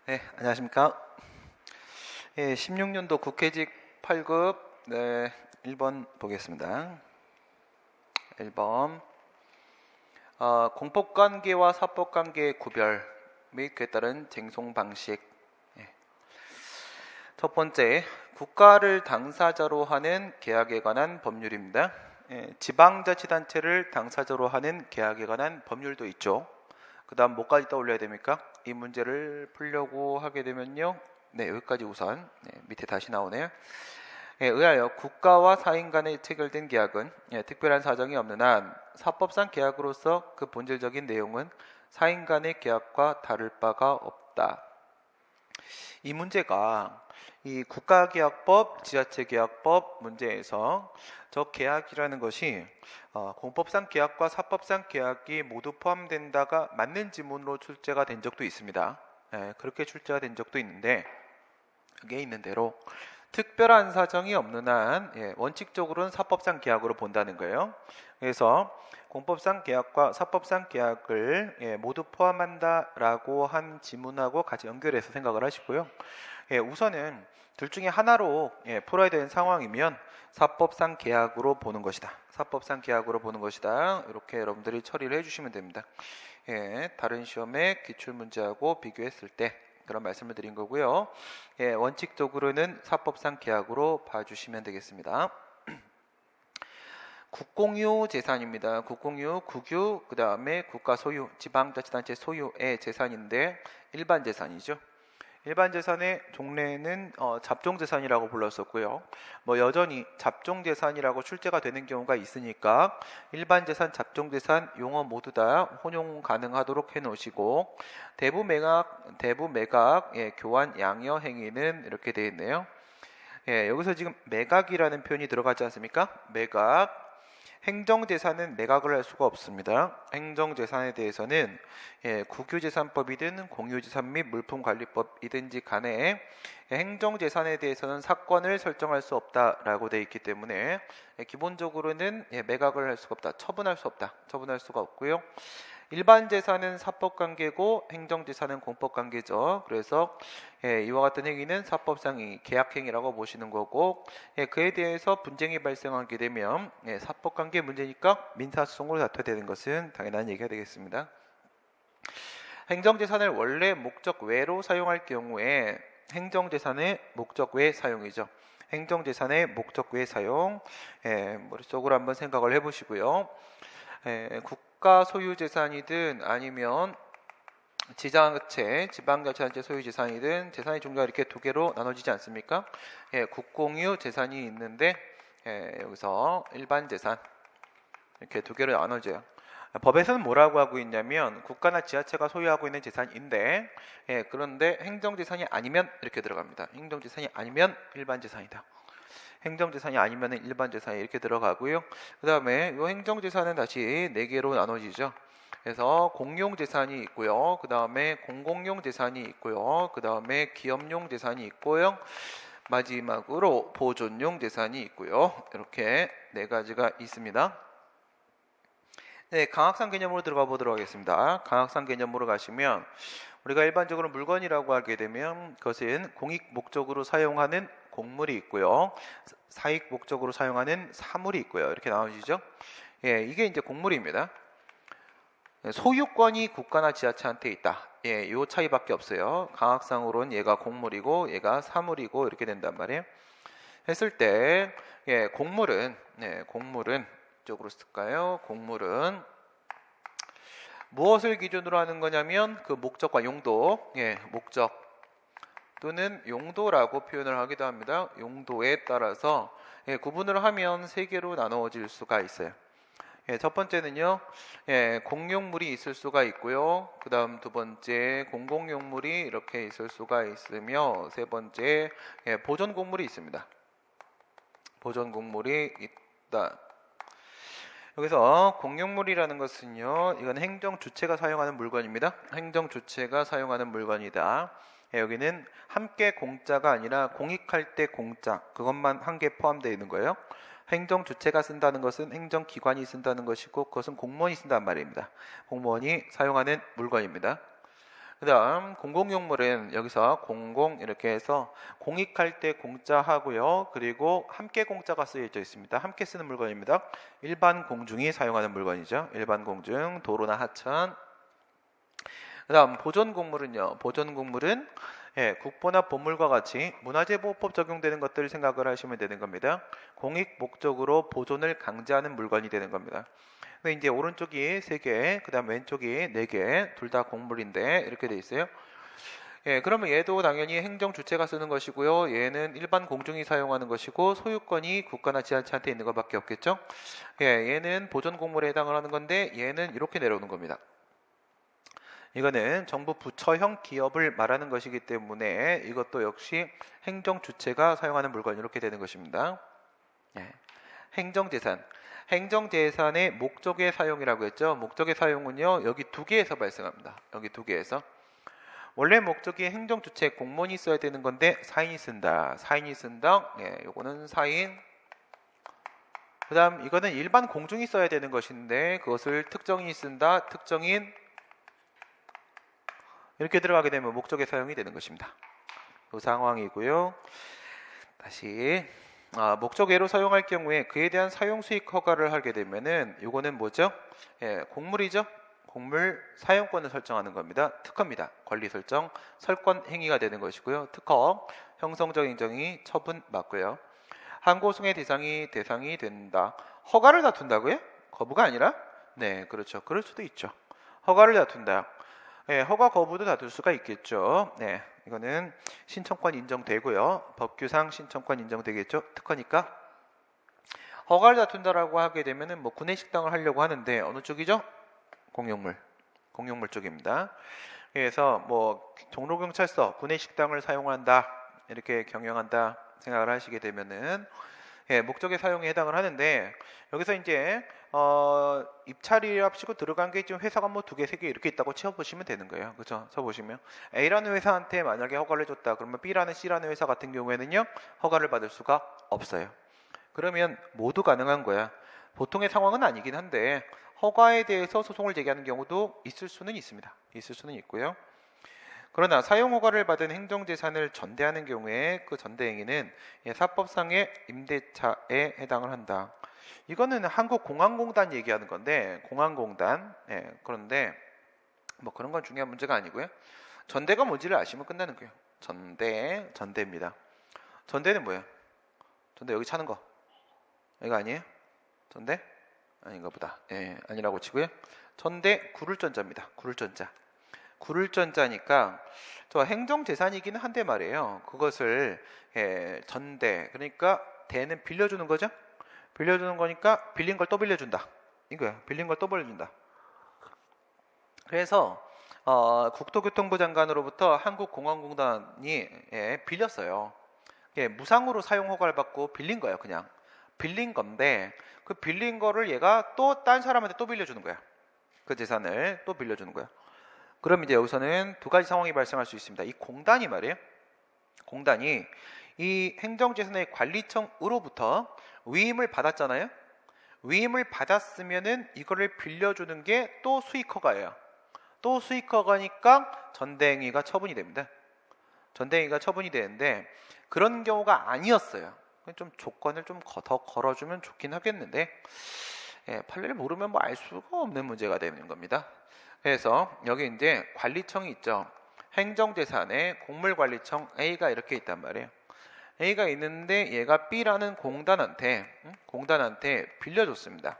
네, 안녕하십니까. 16년도 국회직 8급 1번 보겠습니다. 1번 공법관계와 사법관계의 구별 및 그에 따른 쟁송 방식. 첫 번째, 국가를 당사자로 하는 계약에 관한 법률입니다. 지방자치단체를 당사자로 하는 계약에 관한 법률도 있죠. 그 다음 뭐까지 떠올려야 됩니까? 이 문제를 풀려고 하게 되면요, 여기까지 우선 밑에 다시 나오네요. 의하여 국가와 사인 간에 체결된 계약은 특별한 사정이 없는 한 사법상 계약으로서 그 본질적인 내용은 사인 간의 계약과 다를 바가 없다. 이 문제가 이 국가계약법, 지자체계약법 문제에서 저 계약이라는 것이 공법상 계약과 사법상 계약이 모두 포함된다가 맞는 지문으로 출제가 된 적도 있습니다. 그렇게 출제가 된 적도 있는데, 그게 있는 대로 특별한 사정이 없는 한 원칙적으로는 사법상 계약으로 본다는 거예요. 그래서 공법상 계약과 사법상 계약을 모두 포함한다라고 한 지문하고 같이 연결해서 생각을 하시고요. 우선은 둘 중에 하나로 풀어야 되는 상황이면 사법상 계약으로 보는 것이다. 사법상 계약으로 보는 것이다. 이렇게 여러분들이 처리를 해주시면 됩니다. 다른 시험의 기출문제하고 비교했을 때 그런 말씀을 드린 거고요. 원칙적으로는 사법상 계약으로 봐주시면 되겠습니다. 국공유 재산입니다. 국공유, 국유, 그 다음에 국가 소유, 지방자치단체 소유의 재산인데 일반 재산이죠. 일반 재산의 종래는 잡종재산이라고 불렀었고요. 여전히 잡종재산이라고 출제가 되는 경우가 있으니까 일반 재산, 잡종재산 용어 모두 다 혼용 가능하도록 해놓으시고, 대부 매각, 교환, 양여 행위는 이렇게 되어 있네요. 여기서 지금 매각이라는 표현이 들어가지 않습니까? 매각. 행정재산은 매각을 할 수가 없습니다. 행정재산에 대해서는 국유재산법이든 공유재산 및 물품관리법이든지 간에 행정재산에 대해서는 사건을 설정할 수 없다라고 되어 있기 때문에 기본적으로는 매각을 할 수가 없다. 처분할 수 없다. 처분할 수가 없고요. 일반 재산은 사법관계고 행정재산은 공법관계죠. 그래서 이와 같은 행위는 사법상 계약행위라고 보시는 거고, 그에 대해서 분쟁이 발생하게 되면 사법관계 문제니까 민사소송으로 다퉈야 되는 것은 당연한 얘기가 되겠습니다. 행정재산을 원래 목적 외로 사용할 경우에 행정재산의 목적 외 사용이죠. 행정재산의 목적 외 사용, 머릿속으로 한번 생각을 해보시고요. 국가 소유재산이든 아니면 지방자치단체 소유재산이든 재산의 종류가 이렇게 두 개로 나눠지지 않습니까? 국공유 재산이 있는데 여기서 일반 재산 이렇게 두 개로 나눠져요. 법에서는 뭐라고 하고 있냐면 국가나 지자체가 소유하고 있는 재산인데, 그런데 행정재산이 아니면 이렇게 들어갑니다. 행정재산이 아니면 일반 재산이다. 행정재산이 아니면 일반 재산이 이렇게 들어가고요. 그 다음에 이 행정재산은 다시 4개로 나눠지죠. 그래서 공용재산이 있고요. 그 다음에 공공용 재산이 있고요. 그 다음에 기업용 재산이 있고요. 마지막으로 보존용 재산이 있고요. 이렇게 4가지가 있습니다. 강학상 개념으로 들어가 보도록 하겠습니다. 강학상 개념으로 가시면 우리가 일반적으로 물건이라고 하게 되면 그것은 공익 목적으로 사용하는 공물이 있고요. 사익 목적으로 사용하는 사물이 있고요. 이렇게 나눠지죠. 이게 이제 공물입니다. 소유권이 국가나 지자체한테 있다. 요 차이밖에 없어요. 강학상으로는 얘가 공물이고 얘가 사물이고 이렇게 된단 말이에요. 했을 때 공물은 이쪽으로 쓸까요? 공물은 무엇을 기준으로 하는 거냐면 그 목적과 용도, 목적 또는 용도라고 표현을 하기도 합니다. 용도에 따라서 구분을 하면 3개로 나누어질 수가 있어요. 첫 번째는요, 공용물이 있을 수가 있고요. 그 다음 두 번째 공공용물이 이렇게 있을 수가 있으며, 세 번째 보존공물이 있습니다. 보존공물이 있다. 여기서 공용물이라는 것은요, 이건 행정주체가 사용하는 물건입니다. 행정주체가 사용하는 물건이다. 여기는 함께 공짜가 아니라 공익할 때 공짜, 그것만 한 개 포함되어 있는 거예요. 행정주체가 쓴다는 것은 행정기관이 쓴다는 것이고, 그것은 공무원이 쓴단 말입니다. 공무원이 사용하는 물건입니다. 그 다음 공공용물은 여기서 공공 이렇게 해서 공익할 때 공짜 하고요. 그리고 함께 공짜가 쓰여져 있습니다. 함께 쓰는 물건입니다. 일반 공중이 사용하는 물건이죠. 일반 공중, 도로나 하천. 그 다음 보존공물은요. 보존공물은 국보나 보물과 같이 문화재보호법 적용되는 것들을 생각을 하시면 되는 겁니다. 공익 목적으로 보존을 강제하는 물건이 되는 겁니다. 근데 이제 오른쪽이 3개, 그 다음 왼쪽이 4개, 둘 다 공물인데 이렇게 돼 있어요. 그러면 얘도 당연히 행정 주체가 쓰는 것이고요. 얘는 일반 공중이 사용하는 것이고 소유권이 국가나 지자체한테 있는 것밖에 없겠죠. 얘는 보존 공물에 해당을 하는 건데 얘는 이렇게 내려오는 겁니다. 이거는 정부 부처형 기업을 말하는 것이기 때문에 이것도 역시 행정 주체가 사용하는 물건 이렇게 되는 것입니다. 행정재산. 행정재산의 목적의 사용이라고 했죠. 목적의 사용은요. 여기 2개에서 발생합니다. 여기 2개에서. 원래 목적이 행정주체 공무원이 써야 되는 건데 사인이 쓴다. 사인이 쓴다. 요거는 사인. 그 다음 이거는 일반 공중이 써야 되는 것인데 그것을 특정인이 쓴다. 특정인. 이렇게 들어가게 되면 목적의 사용이 되는 것입니다. 그 상황이고요. 다시 목적외로 사용할 경우에 그에 대한 사용 수익 허가를 하게 되면은 이거는 뭐죠? 공물이죠. 공물 사용권을 설정하는 겁니다. 특허입니다. 권리 설정, 설권 행위가 되는 것이고요. 특허, 형성적 인정이 처분 맞고요. 항고송의 대상이 된다. 허가를 다툰다고요? 거부가 아니라? 네, 그렇죠. 그럴 수도 있죠. 허가를 다툰다. 허가 거부도 다툴 수가 있겠죠. 네, 이거는 신청권 인정되고요. 법규상 신청권 인정되겠죠. 특허니까. 허가를 다툰다라고 하게 되면은 뭐 구내식당을 하려고 하는데 어느 쪽이죠? 공용물 쪽입니다. 그래서 뭐 종로경찰서 구내식당을 사용한다 이렇게 경영한다 생각을 하시게 되면은 목적의 사용에 해당을 하는데 여기서 이제 입찰이랍시고 들어간 게 지금 회사가 뭐 2개, 3개 이렇게 있다고 치워보시면 되는 거예요. 그렇죠? 쳐보시면 A라는 회사한테 만약에 허가를 해줬다. 그러면 B라는 C라는 회사 같은 경우에는요. 허가를 받을 수가 없어요. 그러면 모두 가능한 거야. 보통의 상황은 아니긴 한데 허가에 대해서 소송을 제기하는 경우도 있을 수는 있습니다. 있을 수는 있고요. 그러나 사용허가를 받은 행정재산을 전대하는 경우에 그 전대행위는 사법상의 임대차에 해당을 한다. 이거는 한국공항공단 얘기하는 건데 공항공단 그런데 뭐 그런 건 중요한 문제가 아니고요. 전대가 뭔지를 아시면 끝나는 거예요. 전대입니다. 전대는 뭐예요? 전대 여기 차는 거 이거 아니에요? 전대? 아닌가 보다. 아니라고 치고요. 전대 구를전자입니다. 구를전자니까 저 행정재산이기는 한데 말이에요. 그것을 전대 그러니까 대는 빌려주는 거죠. 빌려주는 거니까 빌린 걸 또 빌려준다. 이거야. 빌린 걸 또 빌려준다. 그래서 국토교통부 장관으로부터 한국공항공단이 빌렸어요. 무상으로 사용 허가를 받고 빌린 거예요. 그냥 빌린 건데 그 빌린 거를 얘가 또 딴 사람한테 또 빌려주는 거야. 그 재산을 또 빌려주는 거야. 그럼 이제 여기서는 2가지 상황이 발생할 수 있습니다. 이 공단이 말이에요. 공단이 이 행정재산의 관리청으로부터 위임을 받았잖아요. 위임을 받았으면은 이거를 빌려주는 게 또 수익허가예요. 또 수익허가니까 전대행위가 처분이 됩니다. 전대행위가 처분이 되는데 그런 경우가 아니었어요. 좀 조건을 좀 더 걸어주면 좋긴 하겠는데 판례를 모르면 뭐 알 수가 없는 문제가 되는 겁니다. 그래서 여기 이제 관리청이 있죠. 행정재산에 공물관리청 A가 이렇게 있단 말이에요. A가 있는데 얘가 B라는 공단한테 빌려줬습니다.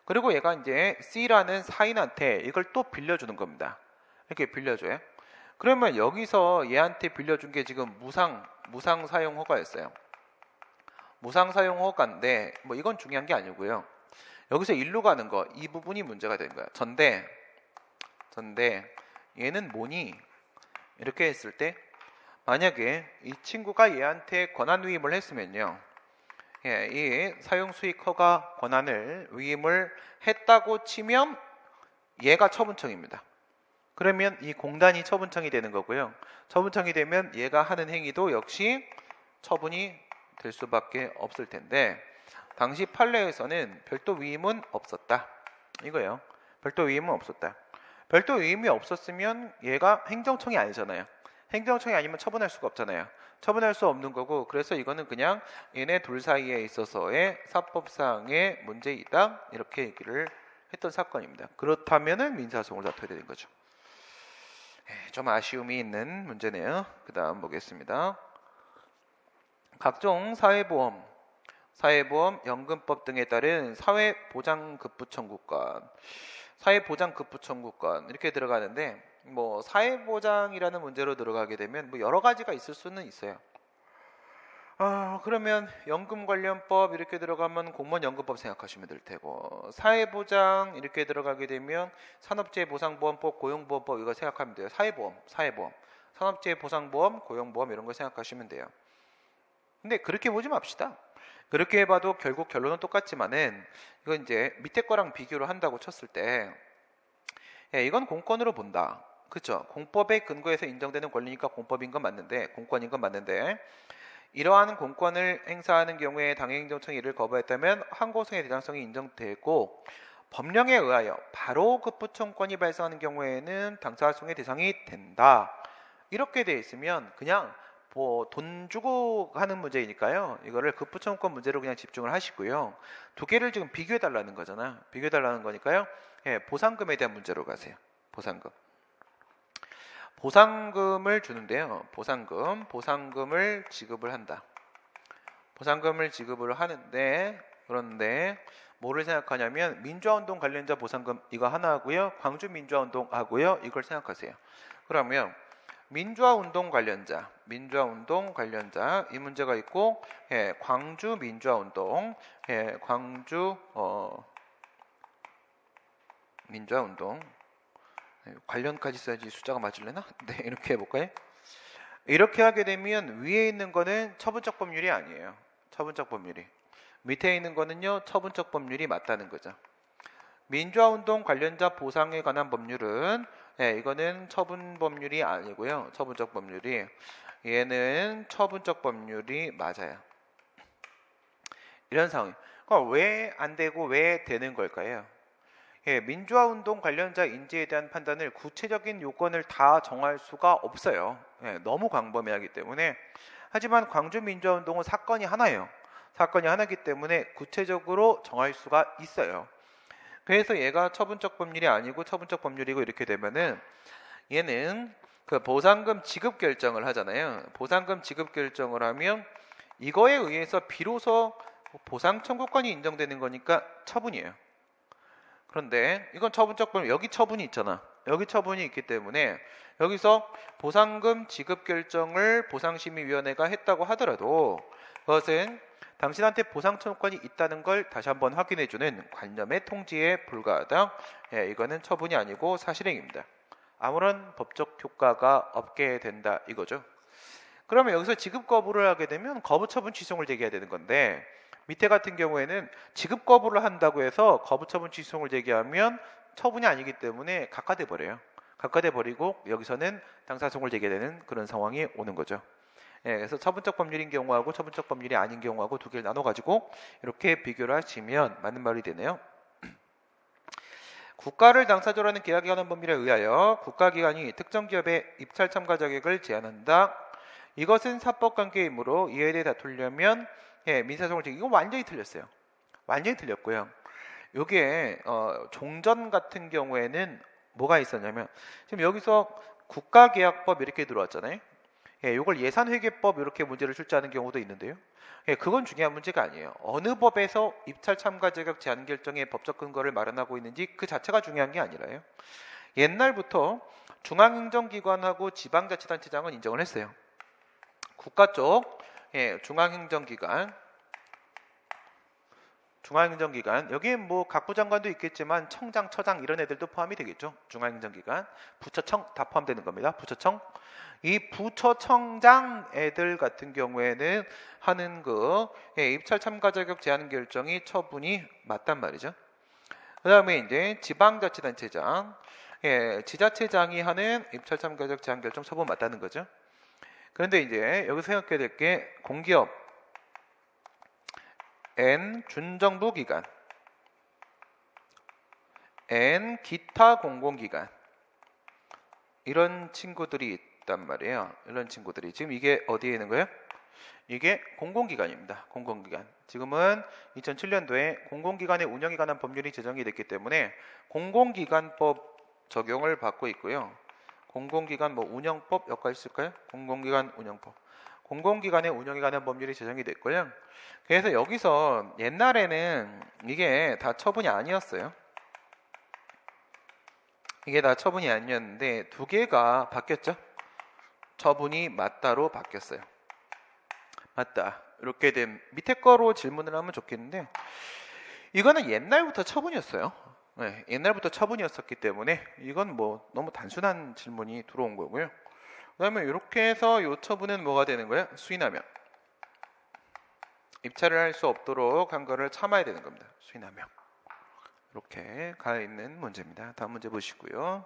그리고 얘가 이제 C라는 사인한테 이걸 또 빌려주는 겁니다. 이렇게 빌려줘요. 그러면 여기서 얘한테 빌려준 게 지금 무상 사용 허가였어요. 무상 사용 허가인데 뭐 이건 중요한 게 아니고요. 여기서 일로 가는 거 이 부분이 문제가 된 거야. 전대 얘는 뭐니? 이렇게 했을 때 만약에 이 친구가 얘한테 권한 위임을 했으면요. 이 사용수익 허가 권한을 위임을 했다고 치면 얘가 처분청입니다. 그러면 이 공단이 처분청이 되는 거고요. 처분청이 되면 얘가 하는 행위도 역시 처분이 될 수밖에 없을 텐데 당시 판례에서는 별도 위임은 없었다. 이거예요. 별도 위임은 없었다. 별도 의미 없었으면 얘가 행정청이 아니잖아요. 행정청이 아니면 처분할 수가 없잖아요. 처분할 수 없는 거고, 그래서 이거는 그냥 얘네 둘 사이에 있어서의 사법상의 문제이다, 이렇게 얘기를 했던 사건입니다. 그렇다면은 민사소송을 다퉈야 되는 거죠. 좀 아쉬움이 있는 문제네요. 그 다음 보겠습니다. 각종 사회보험, 연금법 등에 따른 사회보장급부 청구권, 사회보장급부 청구권 이렇게 들어가는데, 뭐 사회보장이라는 문제로 들어가게 되면 뭐 여러 가지가 있을 수는 있어요. 그러면 연금관련법 이렇게 들어가면 공무원연금법 생각하시면 될 테고, 사회보장 이렇게 들어가게 되면 산업재해보상보험법, 고용보험법 이거 생각하면 돼요. 사회보험, 산업재해보상보험, 고용보험 이런 거 생각하시면 돼요. 근데 그렇게 보지 맙시다. 그렇게 해봐도 결국 결론은 똑같지만은, 이건 이제 밑에 거랑 비교를 한다고 쳤을 때, 이건 공권으로 본다. 그렇죠? 공법에 근거해서 인정되는 권리니까 공법인 건 맞는데, 공권인 건 맞는데, 이러한 공권을 행사하는 경우에 당해행정청이 이를 거부했다면 항고소송의 대장성이 인정되고, 법령에 의하여 바로 급부청권이 발생하는 경우에는 당사소송의 대상이 된다. 이렇게 돼 있으면 그냥 뭐 돈 주고 하는 문제이니까요. 이거를 급부청권 문제로 그냥 집중을 하시고요. 두 개를 지금 비교해 달라는 거잖아. 비교해 달라는 거니까요. 보상금에 대한 문제로 가세요. 보상금을 주는데요. 보상금을 지급을 한다. 보상금을 지급을 하는데, 그런데 뭐를 생각하냐면 민주화운동 관련자 보상금 이거 하나 하고요. 광주 민주화운동 하고요. 이걸 생각하세요. 그러면 민주화운동 관련자 이 문제가 있고, 광주 민주화운동, 민주화운동 관련까지 써야지 숫자가 맞을래나? 네, 이렇게 해볼까요? 이렇게 하게 되면 위에 있는 거는 처분적 법률이 아니에요. 처분적 법률이. 밑에 있는 거는요, 처분적 법률이 맞다는 거죠. 민주화운동 관련자 보상에 관한 법률은, 이거는 처분 법률이 아니고요. 처분적 법률이. 얘는 처분적 법률이 맞아요. 이런 상황. 그러니까 왜 안 되고 왜 되는 걸까요? 민주화운동 관련자 인지에 대한 판단을 구체적인 요건을 다 정할 수가 없어요. 너무 광범위하기 때문에. 하지만 광주 민주화운동은 사건이 하나예요. 사건이 하나이기 때문에 구체적으로 정할 수가 있어요. 그래서 얘가 처분적 법률이 아니고 처분적 법률이고 이렇게 되면은, 얘는 그 보상금 지급 결정을 하잖아요. 보상금 지급 결정을 하면 이거에 의해서 비로소 보상 청구권이 인정되는 거니까 처분이에요. 그런데 이건 처분적 법률, 여기 처분이 있잖아. 여기 처분이 있기 때문에 여기서 보상금 지급 결정을 보상심의위원회가 했다고 하더라도 그것은 당신한테 보상 청구권이 있다는 걸 다시 한번 확인해주는 관념의 통지에 불과하다. 이거는 처분이 아니고 사실행입니다. 아무런 법적 효과가 없게 된다 이거죠. 그러면 여기서 지급 거부를 하게 되면 거부 처분 취소를 제기해야 되는 건데, 밑에 같은 경우에는 지급 거부를 한다고 해서 거부 처분 취소를 제기하면 처분이 아니기 때문에 각하돼 버려요. 각하돼 버리고 여기서는 당사소송을 제기해야 되는 그런 상황이 오는 거죠. 그래서 처분적 법률인 경우하고 처분적 법률이 아닌 경우하고 두 개를 나눠 가지고 이렇게 비교를 하시면 맞는 말이 되네요. 국가를 당사자로 하는 계약에 관한 법률에 의하여 국가기관이 특정 기업의 입찰 참가 자격을 제한한다. 이것은 사법관계이므로 이에 대해 다투려면 민사소송을 제기. 이거 완전히 틀렸어요. 완전히 틀렸고요. 요게 종전 같은 경우에는 뭐가 있었냐면, 지금 여기서 국가계약법 이렇게 들어왔잖아요. 요걸 예산회계법 이렇게 문제를 출제하는 경우도 있는데요. 그건 중요한 문제가 아니에요. 어느 법에서 입찰 참가 자격 제한 결정의 법적 근거를 마련하고 있는지 그 자체가 중요한 게 아니라요. 옛날부터 중앙행정기관하고 지방자치단체장은 인정을 했어요. 국가 쪽 중앙행정기관, 여기에 뭐 각부 장관도 있겠지만 청장, 처장 이런 애들도 포함이 되겠죠. 중앙행정기관, 부처청 다 포함되는 겁니다. 부처청. 이 부처청장 애들 같은 경우에는 하는 그 입찰 참가 자격 제한 결정이 처분이 맞단 말이죠. 그 다음에 이제 지방자치단체장, 지자체장이 하는 입찰 참가 자격 제한 결정 처분 맞다는 거죠. 그런데 이제 여기서 생각해야 될 게 공기업, N 준정부기관, N 기타 공공기관, 이런 친구들이 있단 말이에요. 이런 친구들이. 지금 이게 어디에 있는 거예요? 이게 공공기관입니다. 공공기관. 지금은 2007년도에 공공기관의 운영에 관한 법률이 제정이 됐기 때문에 공공기관법 적용을 받고 있고요. 공공기관 운영법 여기까지 있을까요? 공공기관 운영법. 공공기관의 운영에 관한 법률이 제정이 됐고요. 그래서 여기서 옛날에는 이게 다 처분이 아니었어요. 이게 다 처분이 아니었는데 두 개가 바뀌었죠. 처분이 맞다로 바뀌었어요. 맞다. 이렇게 된 밑에 거로 질문을 하면 좋겠는데 이거는 옛날부터 처분이었어요. 네, 옛날부터 처분이었었기 때문에 이건 너무 단순한 질문이 들어온 거고요. 그 다음에 이렇게 해서 이 처분은 뭐가 되는 거예요? 수인하면. 입찰을 할 수 없도록 한 거를 참아야 되는 겁니다. 수인하면. 이렇게 가 있는 문제입니다. 다음 문제 보시고요.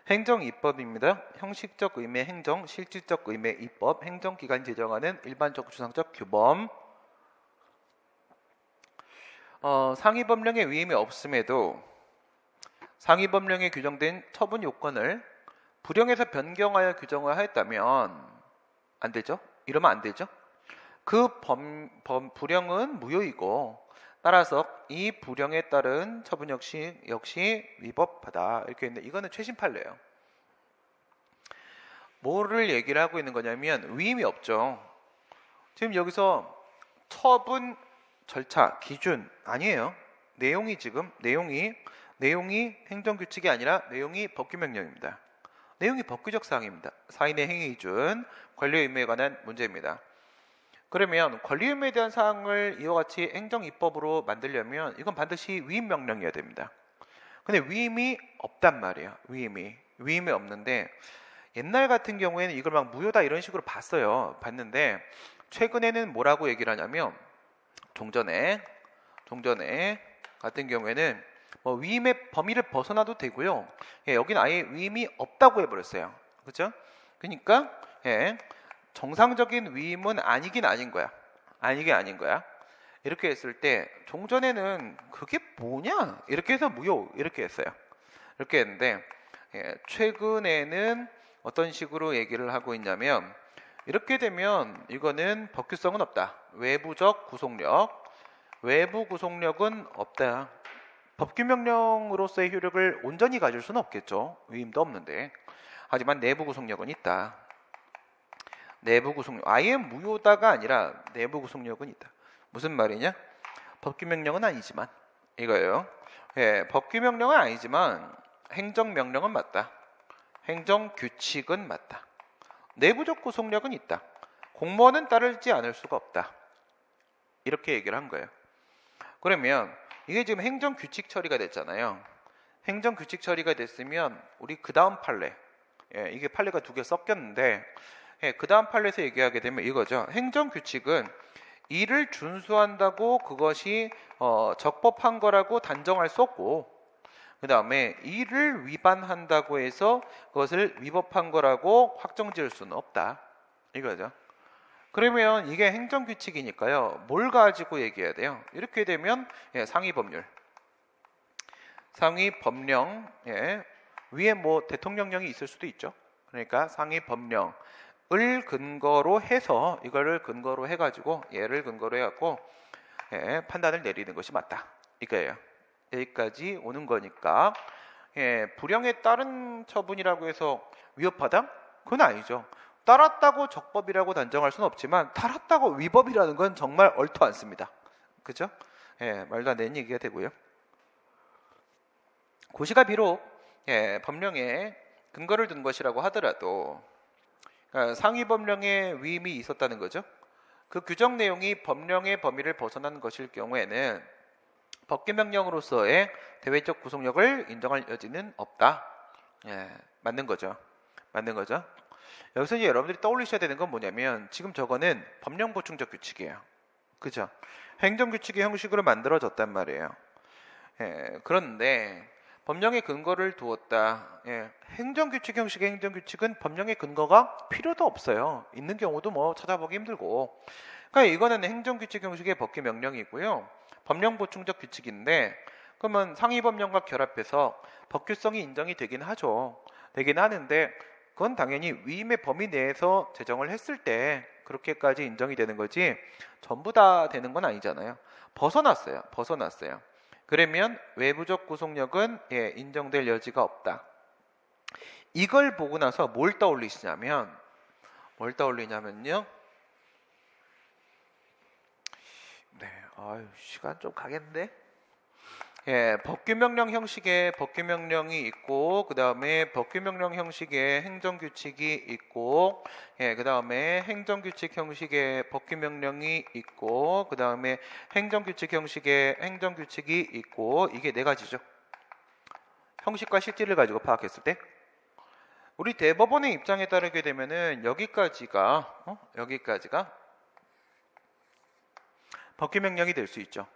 행정입법입니다. 형식적 의미의 행정, 실질적 의미의 입법, 행정기관이 제정하는 일반적 추상적 규범. 상위법령의 위임이 없음에도 상위법령에 규정된 처분 요건을 불령에서 변경하여 규정을 하였다면 안 되죠? 이러면 안 되죠? 그 불령은 무효이고 따라서 이 불령에 따른 처분 역시 위법하다. 이렇게 했는데 이거는 최신 판례예요. 뭐를 얘기를 하고 있는 거냐면 위임이 없죠. 지금 여기서 처분 절차 기준 아니에요. 내용이 행정규칙이 아니라 내용이 법규명령입니다. 내용이 법규적 사항입니다. 사인의 행위 기준, 권리 의무에 관한 문제입니다. 그러면 권리 의무에 대한 사항을 이와 같이 행정입법으로 만들려면 이건 반드시 위임 명령이어야 됩니다. 근데 위임이 없단 말이에요. 위임이 없는데 옛날 같은 경우에는 이걸 막 무효다 이런 식으로 봤는데 최근에는 뭐라고 얘기를 하냐면 종전에 같은 경우에는 위임의 범위를 벗어나도 되고요. 여기는 아예 위임이 없다고 해버렸어요. 그렇죠? 그러니까 정상적인 위임은 아니긴 아닌 거야. 이렇게 했을 때 종전에는 그게 뭐냐? 이렇게 해서 무효 이렇게 했어요. 이렇게 했는데 최근에는 어떤 식으로 얘기를 하고 있냐면 이렇게 되면 이거는 법규성은 없다. 외부적 외부 구속력은 없다. 법규명령으로서의 효력을 온전히 가질 수는 없겠죠. 위임도 없는데. 하지만 내부 구속력은 있다. 내부 구속력. 아예 무효다가 아니라 내부 구속력은 있다. 무슨 말이냐? 법규명령은 아니지만 이거예요. 법규명령은 아니지만 행정명령은 맞다. 행정규칙은 맞다. 내부적 구속력은 있다. 공무원은 따르지 않을 수가 없다. 이렇게 얘기를 한 거예요. 그러면 이게 지금 행정규칙 처리가 됐잖아요. 행정규칙 처리가 됐으면 우리 그 다음 판례, 이게 판례가 두 개 섞였는데 그 다음 판례에서 얘기하게 되면 이거죠. 행정규칙은 이를 준수한다고 그것이 적법한 거라고 단정할 수 없고 그 다음에 이를 위반한다고 해서 그것을 위법한 거라고 확정지을 수는 없다. 이거죠. 그러면 이게 행정규칙이니까요. 뭘 가지고 얘기해야 돼요? 이렇게 되면 상위법률. 상위법령 위에 대통령령이 있을 수도 있죠. 그러니까 상위법령을 근거로 해서 이거를 근거로 해가지고 얘를 근거로 해갖고 판단을 내리는 것이 맞다. 이거예요. 여기까지 오는 거니까 불령에 따른 처분이라고 해서 위법하다? 그건 아니죠. 따랐다고 적법이라고 단정할 수는 없지만 따랐다고 위법이라는 건 정말 옳지 않습니다. 그죠? 말도 안 되는 얘기가 되고요. 고시가 비록 법령에 근거를 둔 것이라고 하더라도 그러니까 상위 법령에 위임이 있었다는 거죠. 그 규정 내용이 법령의 범위를 벗어난 것일 경우에는 법규명령으로서의 대외적 구속력을 인정할 여지는 없다. 맞는 거죠. 여기서 이제 여러분들이 떠올리셔야 되는 건 뭐냐면 지금 저거는 법령 보충적 규칙이에요. 그죠? 행정규칙의 형식으로 만들어졌단 말이에요. 그런데 법령의 근거를 두었다. 행정규칙 형식의 행정규칙은 법령의 근거가 필요도 없어요. 있는 경우도 찾아보기 힘들고. 그러니까 이거는 행정규칙 형식의 법규명령이고요. 법령 보충적 규칙인데 그러면 상위법령과 결합해서 법규성이 인정이 되긴 하죠. 되긴 하는데 그건 당연히 위임의 범위 내에서 제정을 했을 때 그렇게까지 인정이 되는 거지 전부 다 되는 건 아니잖아요. 벗어났어요. 그러면 외부적 구속력은 인정될 여지가 없다. 이걸 보고 나서 뭘 떠올리냐면요. 네, 시간 좀 가겠는데? 법규명령 형식의 법규명령이 있고, 그 다음에 법규명령 형식의 행정규칙이 있고, 그 다음에 행정규칙 형식의 법규명령이 있고, 그 다음에 행정규칙 형식의 행정규칙이 있고, 이게 네 가지죠. 형식과 실질을 가지고 파악했을 때. 우리 대법원의 입장에 따르게 되면은 여기까지가 법규명령이 될 수 있죠.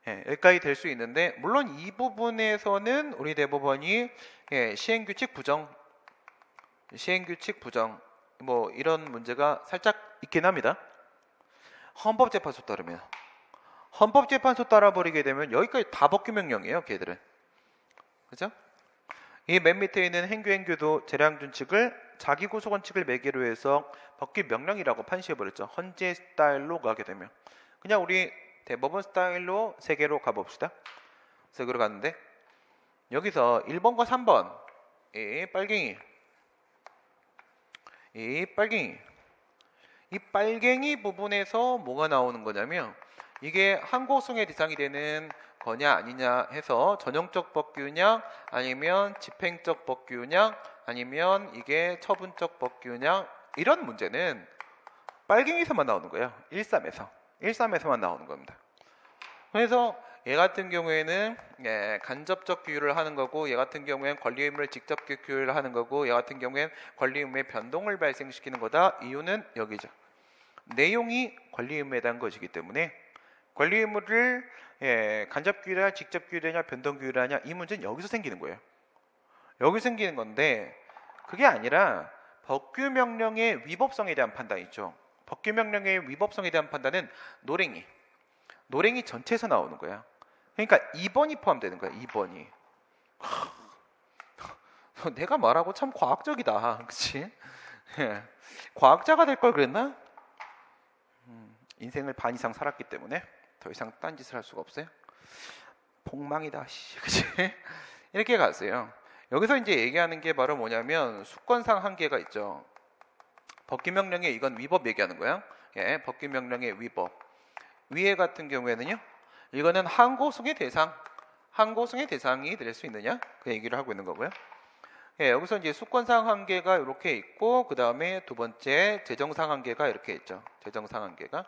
여기까지 될 수 있는데 물론 이 부분에서는 우리 대법원이 시행규칙 부정 뭐 이런 문제가 살짝 있긴 합니다. 헌법재판소 따라 버리게 되면 여기까지 다 법규명령이에요. 걔들은. 그죠? 이 맨 밑에 있는 행규도 재량준칙을 자기 구속원칙을 매개로 해서 법규명령이라고 판시해버렸죠. 헌재 스타일로 가게 되면. 그냥 우리 대법원 스타일로 세 개로 가봅시다. 세 개로 갔는데 여기서 1번과 3번 이 빨갱이 부분에서 뭐가 나오는 거냐면 이게 항고송의 대상이 되는 거냐 아니냐 해서 전형적 법규냐 아니면 집행적 법규냐 아니면 이게 처분적 법규냐 이런 문제는 빨갱이에서만 나오는 거예요. 1.3에서만 나오는 겁니다. 그래서 얘 같은 경우에는 간접적 규율을 하는 거고 얘 같은 경우에는 권리 의무를 직접 규율을 하는 거고 얘 같은 경우에는 권리 의무의 변동을 발생시키는 거다. 이유는 여기죠. 내용이 권리 의무에 대한 것이기 때문에 권리 의무를 간접 규율이냐 직접 규율이냐 변동 규율이냐 이 문제는 여기서 생기는 거예요. 여기 생기는 건데 그게 아니라 법규명령의 위법성에 대한 판단이 있죠. 법규명령의 위법성에 대한 판단은 노랭이 전체에서 나오는 거야. 그러니까 2번이 포함되는 거야. 2번이. 내가 말하고 참 과학적이다. 그치? 과학자가 될 걸 그랬나? 인생을 반 이상 살았기 때문에 더 이상 딴짓을 할 수가 없어요. 폭망이다. 그치? 이렇게 갔어요. 여기서 이제 얘기하는 게 바로 뭐냐면 수권상 한계가 있죠. 법규명령에 이건 위법 얘기하는 거야. 법규명령의 위법. 위에 같은 경우에는요. 이거는 항고송의 대상이 될 수 있느냐? 그 얘기를 하고 있는 거고요. 여기서 이제 수권상 한계가 이렇게 있고 그 다음에 두 번째 재정상 한계가 이렇게 있죠. 재정상 한계가.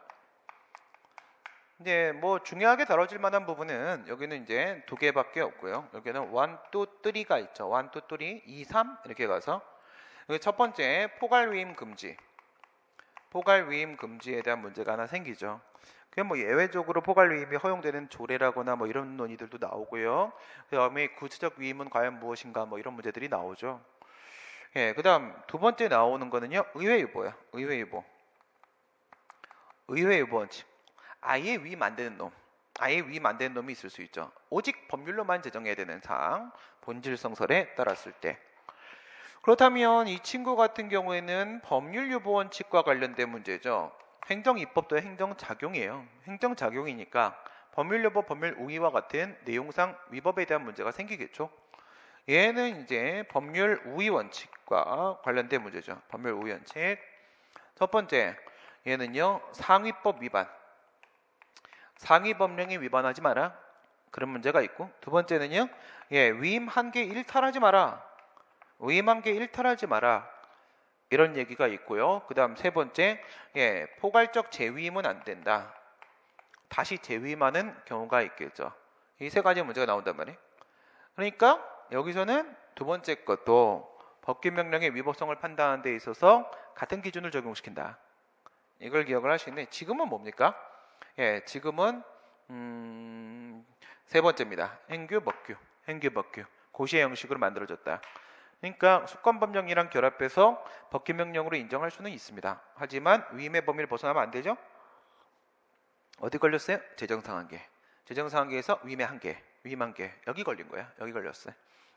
이제 뭐 중요하게 다뤄질 만한 부분은 여기는 이제 두 개밖에 없고요. 여기는 1, 2, 3가 있죠. 1, 2, 3, 2, 3 이렇게 가서 여기 첫 번째 포괄위임 금지에 대한 문제가 하나 생기죠. 그게 뭐 예외적으로 포괄위임이 허용되는 조례라거나 뭐 이런 논의들도 나오고요. 그 다음에 구체적 위임은 과연 무엇인가 뭐 이런 문제들이 나오죠. 그 다음 두 번째 나오는 거는요. 의회유보야. 의회유보 원칙. 아예 위임 안 되는 놈이 있을 수 있죠. 오직 법률로만 제정해야 되는 사항, 본질성설에 따랐을 때. 그렇다면 이 친구 같은 경우에는 법률유보 원칙과 관련된 문제죠. 행정입법도 행정작용이에요. 행정작용이니까 법률유보, 법률우위와 같은 내용상 위법에 대한 문제가 생기겠죠. 얘는 이제 법률우위 원칙과 관련된 문제죠. 법률우위 원칙. 첫 번째, 얘는요 상위법 위반. 상위 법령에 위반하지 마라. 그런 문제가 있고 두 번째는요. 위임 한계 일탈하지 마라. 이런 얘기가 있고요. 그 다음 세 번째 포괄적 재위임은 안 된다. 다시 재위임하는 경우가 있겠죠. 이 세 가지 문제가 나온단 말이에요. 그러니까 여기서는 두 번째 것도 법규명령의 위법성을 판단하는 데 있어서 같은 기준을 적용시킨다. 이걸 기억을 하시는데 지금은 뭡니까? 지금은 세 번째입니다. 행규법규. 고시의 형식으로 만들어졌다. 그러니까 수권법령이랑 결합해서 법규명령으로 인정할 수는 있습니다. 하지만 위임의 범위를 벗어나면 안 되죠? 어디 걸렸어요? 재정상한계. 재정상한계에서 위임의 한계. 위임한계 여기 걸린 거야. 여기 걸렸어요.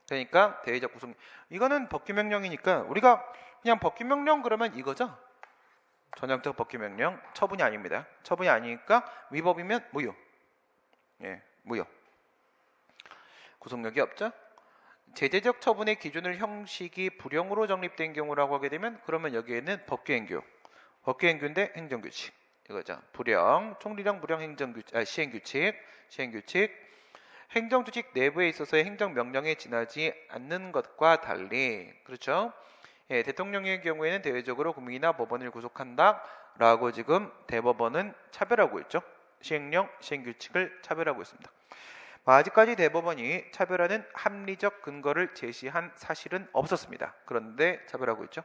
그러니까 대외적 구성 이거는 법규명령이니까 우리가 그냥 법규명령 그러면 이거죠. 전형적 법규명령 처분이 아닙니다. 처분이 아니니까 위법이면 무효. 예, 무효. 구속력이 없죠. 제재적 처분의 기준을 형식이 불용으로 정립된 경우라고 하게 되면 그러면 여기에는 법규행규, 법규행규인데 행정규칙 이거죠. 불용, 총리령 불용 시행규칙, 행정조직 내부에 있어서의 행정명령에 지나지 않는 것과 달리 그렇죠. 예, 대통령의 경우에는 대외적으로 국민이나 법원을 구속한다라고 지금 대법원은 차별하고 있죠. 시행령, 시행규칙을 차별하고 있습니다. 아직까지 대법원이 차별하는 합리적 근거를 제시한 사실은 없었습니다. 그런데 차별하고 있죠.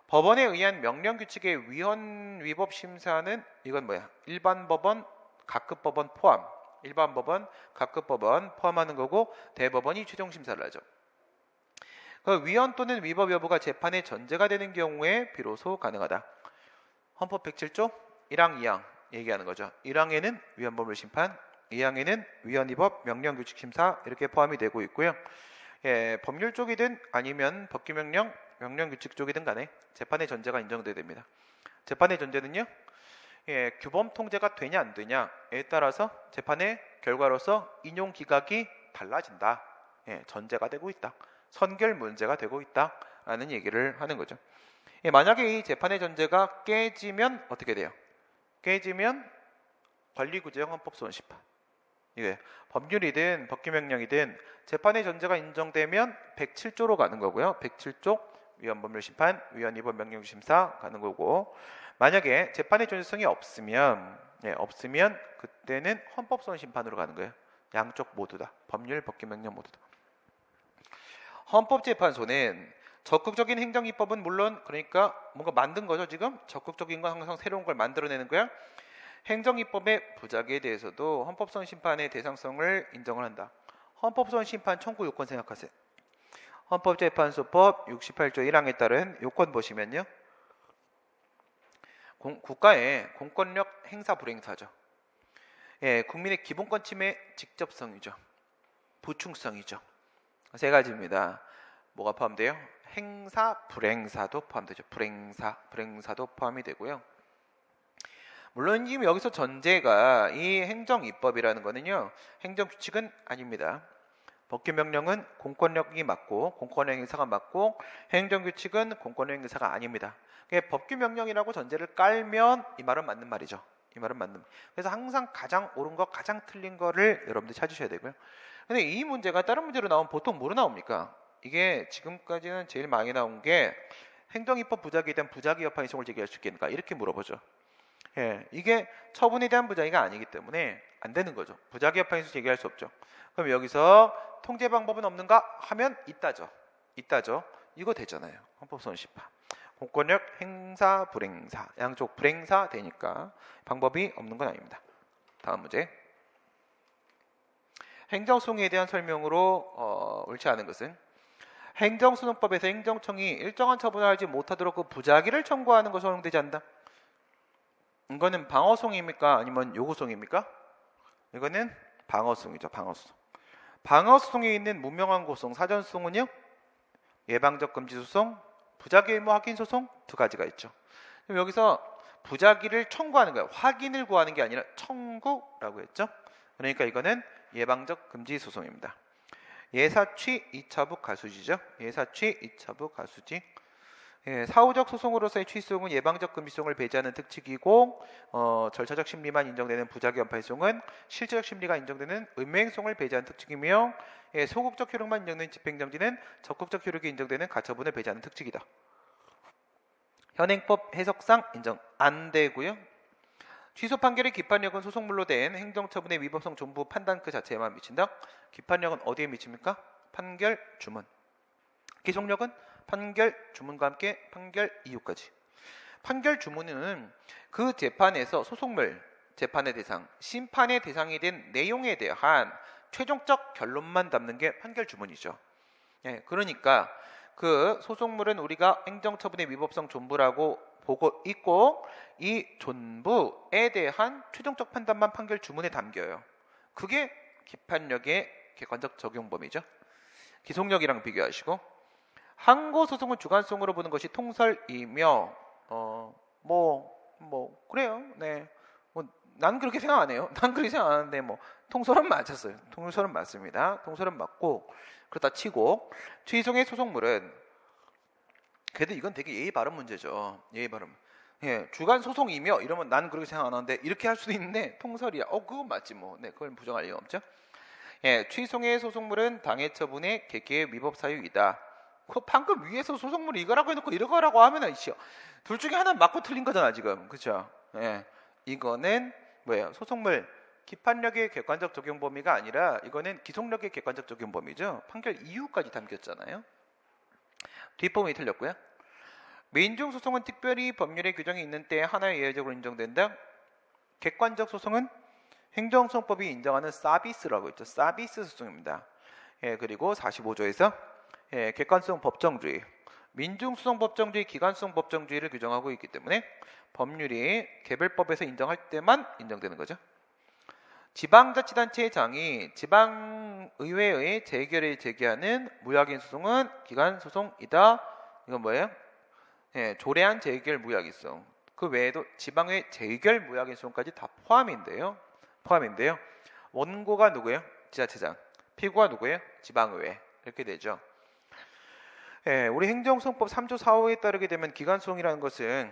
법원에 의한 명령규칙의 위헌 위법 심사는 이건 뭐야? 일반 법원, 각급 법원 포함. 일반 법원, 각급 법원 포함하는 거고 대법원이 최종 심사를 하죠. 그 위헌 또는 위법 여부가 재판의 전제가 되는 경우에 비로소 가능하다. 헌법 107조 1항 2항 얘기하는 거죠. 1항에는 위헌법률 심판, 2항에는 위헌 위법 명령규칙 심사 이렇게 포함이 되고 있고요. 예, 법률 쪽이든 아니면 법규명령, 명령규칙 쪽이든 간에 재판의 전제가 인정돼야 됩니다. 재판의 전제는요. 예, 규범 통제가 되냐 안 되냐에 따라서 재판의 결과로서 인용 기각이 달라진다. 예, 전제가 되고 있다. 선결 문제가 되고 있다라는 얘기를 하는 거죠. 예, 만약에 이 재판의 전제가 깨지면 어떻게 돼요? 깨지면 권리구제형 헌법소원 심판. 이게 법률이든 법규명령이든 재판의 전제가 인정되면 107조로 가는 거고요. 107조 위헌법률 심판, 위헌 위법 명령규칙 심사 가는 거고 만약에 재판의 존재성이 없으면 그때는 헌법소원 심판으로 가는 거예요. 양쪽 모두 다. 법률, 법규명령 모두 다. 헌법재판소는 적극적인 행정입법은 물론 그러니까 뭔가 만든 거죠. 지금 적극적인 건 항상 새로운 걸 만들어내는 거야. 행정입법의 부작위에 대해서도 헌법소원 심판의 대상성을 인정을 한다. 헌법소원 심판 청구 요건 생각하세요. 헌법재판소법 68조 1항에 따른 요건 보시면요. 국가의 공권력 행사 불행사죠. 예, 국민의 기본권 침해 직접성이죠. 부충성이죠. 세 가지입니다. 뭐가 포함돼요? 행사 불행사도 포함되죠. 불행사도 포함이 되고요. 물론 지금 여기서 전제가 이 행정입법이라는 거는요. 행정규칙은 아닙니다. 법규명령은 공권력이 맞고 공권력 행사가 맞고 행정규칙은 공권력 행사가 아닙니다. 법규명령이라고 전제를 깔면 이 말은 맞는 말이죠. 이 말은 맞는 말. 그래서 항상 가장 옳은 거 가장 틀린 거를 여러분들 찾으셔야 되고요. 근데 이 문제가 다른 문제로 나오면 보통 뭐로 나옵니까? 이게 지금까지는 제일 많이 나온 게 행정입법 부작위에 대한 부작위 여파 이송을 제기할 수 있겠는가 이렇게 물어보죠. 예, 이게 처분에 대한 부작위가 아니기 때문에 안 되는 거죠. 부작위 여파 이송 제기할 수 없죠. 그럼 여기서 통제 방법은 없는가 하면 있다죠. 이거 되잖아요. 헌법소원 심판. 공권력 행사 불행사 양쪽 불행사 되니까 방법이 없는 건 아닙니다. 다음 문제. 행정소송에 대한 설명으로 옳지 않은 것은 행정소송법에서 행정청이 일정한 처분을 하지 못하도록 그 부작위를 청구하는 것이 허용되지 않는다. 이거는 방어소송입니까? 아니면 요구소송입니까? 이거는 방어소송이죠. 방어소송에 있는 무명한 고소송, 사전소송은요. 예방적 금지소송, 부작위 의무 확인 소송 두 가지가 있죠. 그럼 여기서 부작위를 청구하는 거예요. 확인을 구하는 게 아니라 청구라고 했죠. 그러니까 이거는 예방적 금지 소송입니다. 예사취 2차부 가수지죠. 예사취 2차부 가수지. 예, 사후적 소송으로서의 취소송은 예방적 금지소송을 배제하는 특칙이고 절차적 심리만 인정되는 부작위 연파 소송은 실제적 심리가 인정되는 의무행송을 배제하는 특칙이며 예, 소극적 효력만 인정되는 집행정지는 적극적 효력이 인정되는 가처분을 배제하는 특칙이다. 현행법 해석상 인정 안 되고요. 취소 판결의 기판력은 소송물로 된 행정처분의 위법성 존부 판단 그 자체에만 미친다. 기판력은 어디에 미칩니까? 판결 주문. 기속력은 판결 주문과 함께 판결 이유까지. 판결 주문은 그 재판에서 소송물, 재판의 대상, 심판의 대상이 된 내용에 대한 최종적 결론만 담는 게 판결 주문이죠. 예, 그러니까 그 소송물은 우리가 행정처분의 위법성 존부라고 보고 있고 이 존부에 대한 최종적 판단만 판결 주문에 담겨요. 그게 기판력의 객관적 적용 범위죠. 기속력이랑 비교하시고 항고 소송은 주관성으로 보는 것이 통설이며 그래요. 네. 난 그렇게 생각 안 해요. 난 그렇게 생각 안 하는데 통설은 맞았어요. 통설은 맞습니다. 통설은 맞고 그렇다 치고 취소의 소송물은 그래도 이건 되게 예의 바른 문제죠. 예의 바른. 예, 주관 소송이며 이러면 난 그렇게 생각 안 하는데 이렇게 할 수도 있는데 통설이야. 그건 맞지 뭐. 네, 그걸 부정할 리가 없죠. 예, 취소의 소송물은 당해 처분의 개개의 위법 사유이다. 그 방금 위에서 소송물이 이거라고 해놓고 이거라고 하면 둘 중에 하나 맞고 틀린 거잖아 지금. 그렇죠? 예, 이거는 뭐예요? 소송물 기판력의 객관적 적용 범위가 아니라 이거는 기속력의 객관적 적용 범위죠. 판결 이유까지 담겼잖아요. 뒷부분이 틀렸고요. 민중 소송은 특별히 법률의 규정이 있는 때에 하나의 예외적으로 인정된다. 객관적 소송은 행정소송법이 인정하는 서비스라고 있죠. 서비스 소송입니다. 예, 그리고 45조에서 객관성 법정주의, 민중소송 법정주의, 기관소송 법정주의를 규정하고 있기 때문에 법률이 개별법에서 인정할 때만 인정되는 거죠. 지방자치단체장이 지방의회의 재결을 제기하는 무효확인 소송은 기관소송이다. 이건 뭐예요? 예, 조례안 재결 무효확인소송. 그 외에도 지방의 재결 무효확인 소송까지 다 포함인데요. 원고가 누구예요? 지자체장. 피고가 누구예요? 지방의회. 이렇게 되죠. 예, 우리 행정소송법 3조 4호에 따르게 되면 기관소송이라는 것은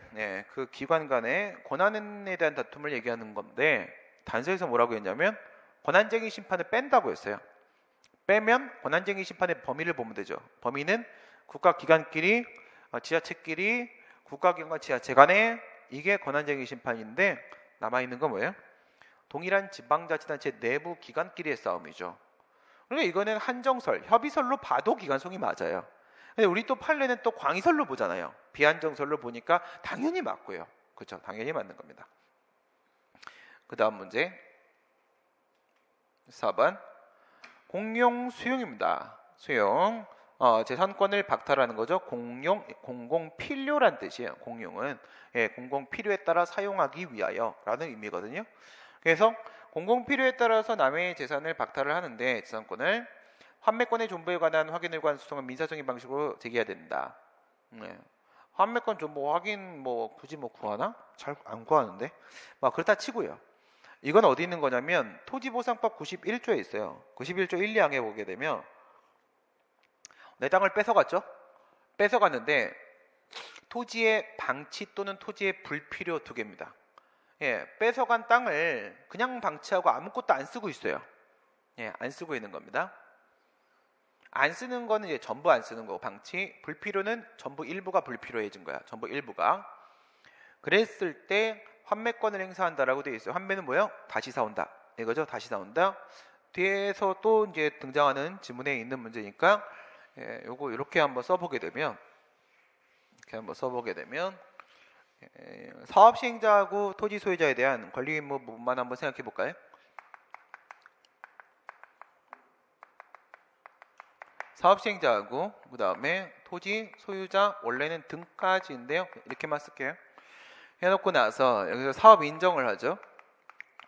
그 기관 간의 권한에 대한 다툼을 얘기하는 건데 단서에서 뭐라고 했냐면 권한쟁의 심판을 뺀다고 했어요. 빼면 권한쟁의 심판의 범위를 보면 되죠. 범위는 국가기관끼리, 지자체끼리, 국가기관과 지자체 간에 이게 권한쟁의 심판인데 남아있는 건 뭐예요? 동일한 지방자치단체 내부 기관끼리의 싸움이죠. 그러니까 이거는 한정설, 협의설로 봐도 기관소송이 맞아요. 근데 우리 또 판례는 또 광의설로 보잖아요. 비한정설로 보니까 당연히 맞고요. 그렇죠? 당연히 맞는 겁니다. 그 다음 문제 4번 공용 수용입니다. 수용 재산권을 박탈하는 거죠. 공공 필요란 뜻이에요. 공용은 공공 필요에 따라 사용하기 위하여 라는 의미거든요. 그래서 공공 필요에 따라서 남의 재산을 박탈을 하는데 재산권을 환매권의 존부에 관한 확인을 구한 소송은 민사적인 방식으로 제기해야 된다. 환매권 존부 확인 굳이 구하나? 잘 안 구하는데. 그렇다 치고요. 이건 어디 있는 거냐면 토지보상법 91조에 있어요. 91조 1, 2항에 보게 되면 내 땅을 뺏어갔죠? 뺏어갔는데 토지의 방치 또는 토지의 불필요 두 개입니다. 뺏어간 땅을 그냥 방치하고 아무것도 안 쓰고 있어요. 안 쓰고 있는 겁니다. 안 쓰는 거는 이제 전부 안 쓰는 거고 방치, 불필요는 전부 일부가 불필요해진 거야. 전부 일부가. 그랬을 때 환매권을 행사한다라고 되어 있어요. 환매는 뭐예요? 다시 사온다. 이거죠. 다시 사온다. 뒤에서 또 이제 등장하는 지문에 있는 문제니까 요거 이렇게 한번 써보게 되면 사업 시행자하고 토지 소유자에 대한 권리 의무 부분만 한번 생각해 볼까요? 사업 시행자하고 그 다음에 토지 소유자 원래는 등까지인데요. 이렇게만 쓸게요. 해놓고 나서 여기서 사업 인정을 하죠.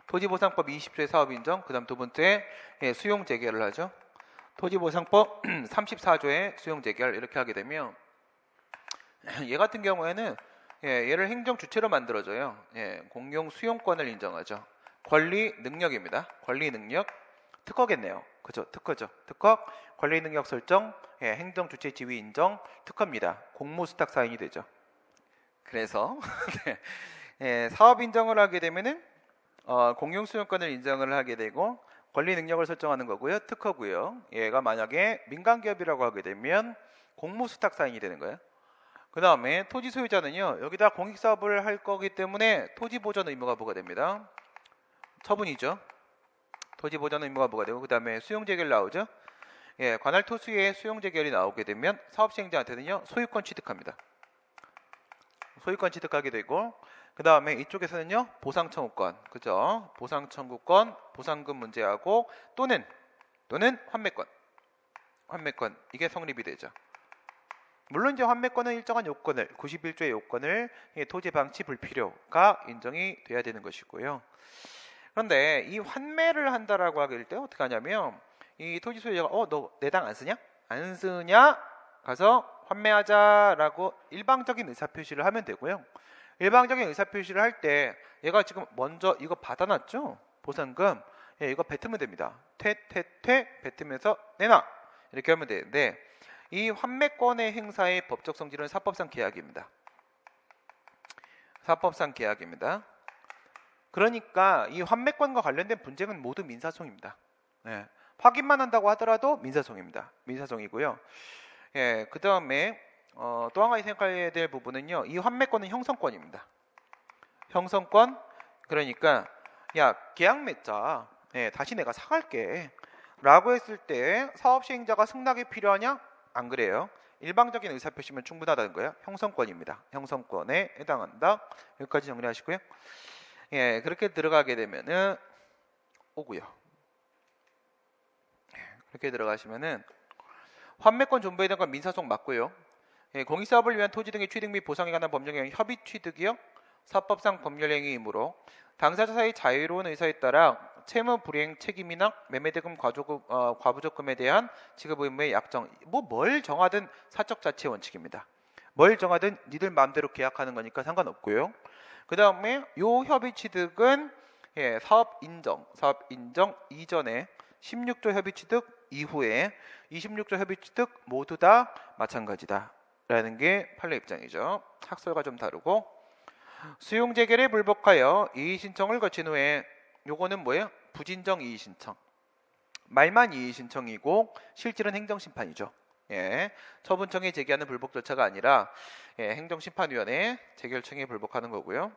토지보상법 20조의 사업 인정. 그 다음 두 번째 수용 재결을 하죠. 토지보상법 34조의 수용 재결 이렇게 하게 되면 얘 같은 경우에는 얘를 행정 주체로 만들어줘요. 공용 수용권을 인정하죠. 권리 능력입니다. 권리 능력 특허겠네요. 그죠? 특허죠. 특허 권리 능력 설정 행정 주체 지위 인정 특허입니다. 공모 수탁 사인이 되죠. 그래서 사업 인정을 하게 되면은 공용 수용권을 인정을 하게 되고 권리 능력을 설정하는 거고요. 특허고요. 얘가 만약에 민간 기업이라고 하게 되면 공모 수탁 사인이 되는 거예요. 그 다음에 토지 소유자는요. 여기다 공익 사업을 할 거기 때문에 토지 보전 의무가 부과됩니다. 처분이죠. 토지 보전 의무가 부과되고 그 다음에 수용 재결 나오죠. 관할 토수의 수용 재결이 나오게 되면 사업 시행자한테는요. 소유권 취득합니다. 소유권 취득하게 되고 그 다음에 이쪽에서는요. 보상 청구권, 그죠? 보상 청구권, 보상금 문제하고 또는 환매권 이게 성립이 되죠. 물론 이제 환매권은 일정한 요건을 91조의 요건을 토지 방치 불필요가 인정이 돼야 되는 것이고요. 그런데 이 환매를 한다라고 하길 때 어떻게 하냐면 이 토지 소유자가 너 내 땅 안 쓰냐? 안 쓰냐? 가서 환매하자라고 일방적인 의사표시를 하면 되고요. 일방적인 의사표시를 할 때 얘가 지금 먼저 이거 받아놨죠? 보상금. 예, 이거 뱉으면 됩니다. 퇴 뱉으면서 내놔 이렇게 하면 되는데 이 환매권의 행사의 법적 성질은 사법상 계약입니다. 사법상 계약입니다. 그러니까 이 환매권과 관련된 분쟁은 모두 민사소송입니다. 예, 확인만 한다고 하더라도 민사소송입니다. 민사소송이고요. 예, 그 다음에 또 한 가지 생각해야 될 부분은요. 이 환매권은 형성권입니다. 형성권. 그러니까 야 계약 맺자. 예, 다시 내가 사갈게 라고 했을 때 사업시행자가 승낙이 필요하냐? 안 그래요. 일방적인 의사표시면 충분하다는 거예요. 형성권입니다. 형성권에 해당한다. 여기까지 정리하시고요. 예, 그렇게 들어가게 되면은 오고요. 그렇게 들어가시면은 환매권 존부에 대한 건 민사소송 맞고요. 예, 공익사업을 위한 토지 등의 취득 및 보상에 관한 법령행위 협의 취득이요. 사법상 법률행위이므로 당사자 사이 자유로운 의사에 따라 채무 불이행 책임이나 매매대금 과부적금에 대한 지급 의무의 약정 뭘 정하든 사적 자치의 원칙입니다. 뭘 정하든 니들 마음대로 계약하는 거니까 상관없고요. 그 다음에 요 협의 취득은 예, 사업 인정 이전에 16조 협의 취득 이후에 26조 협의 취득 모두 다 마찬가지다 라는 게 판례 입장이죠. 학설과 좀 다르고 수용 재개를 불복하여 이의 신청을 거친 후에 요거는 뭐예요? 부진정 이의 신청. 말만 이의 신청이고 실질은 행정심판이죠. 예, 처분청에 제기하는 불복 절차가 아니라 예, 행정심판위원회 재결청에 불복하는 거고요.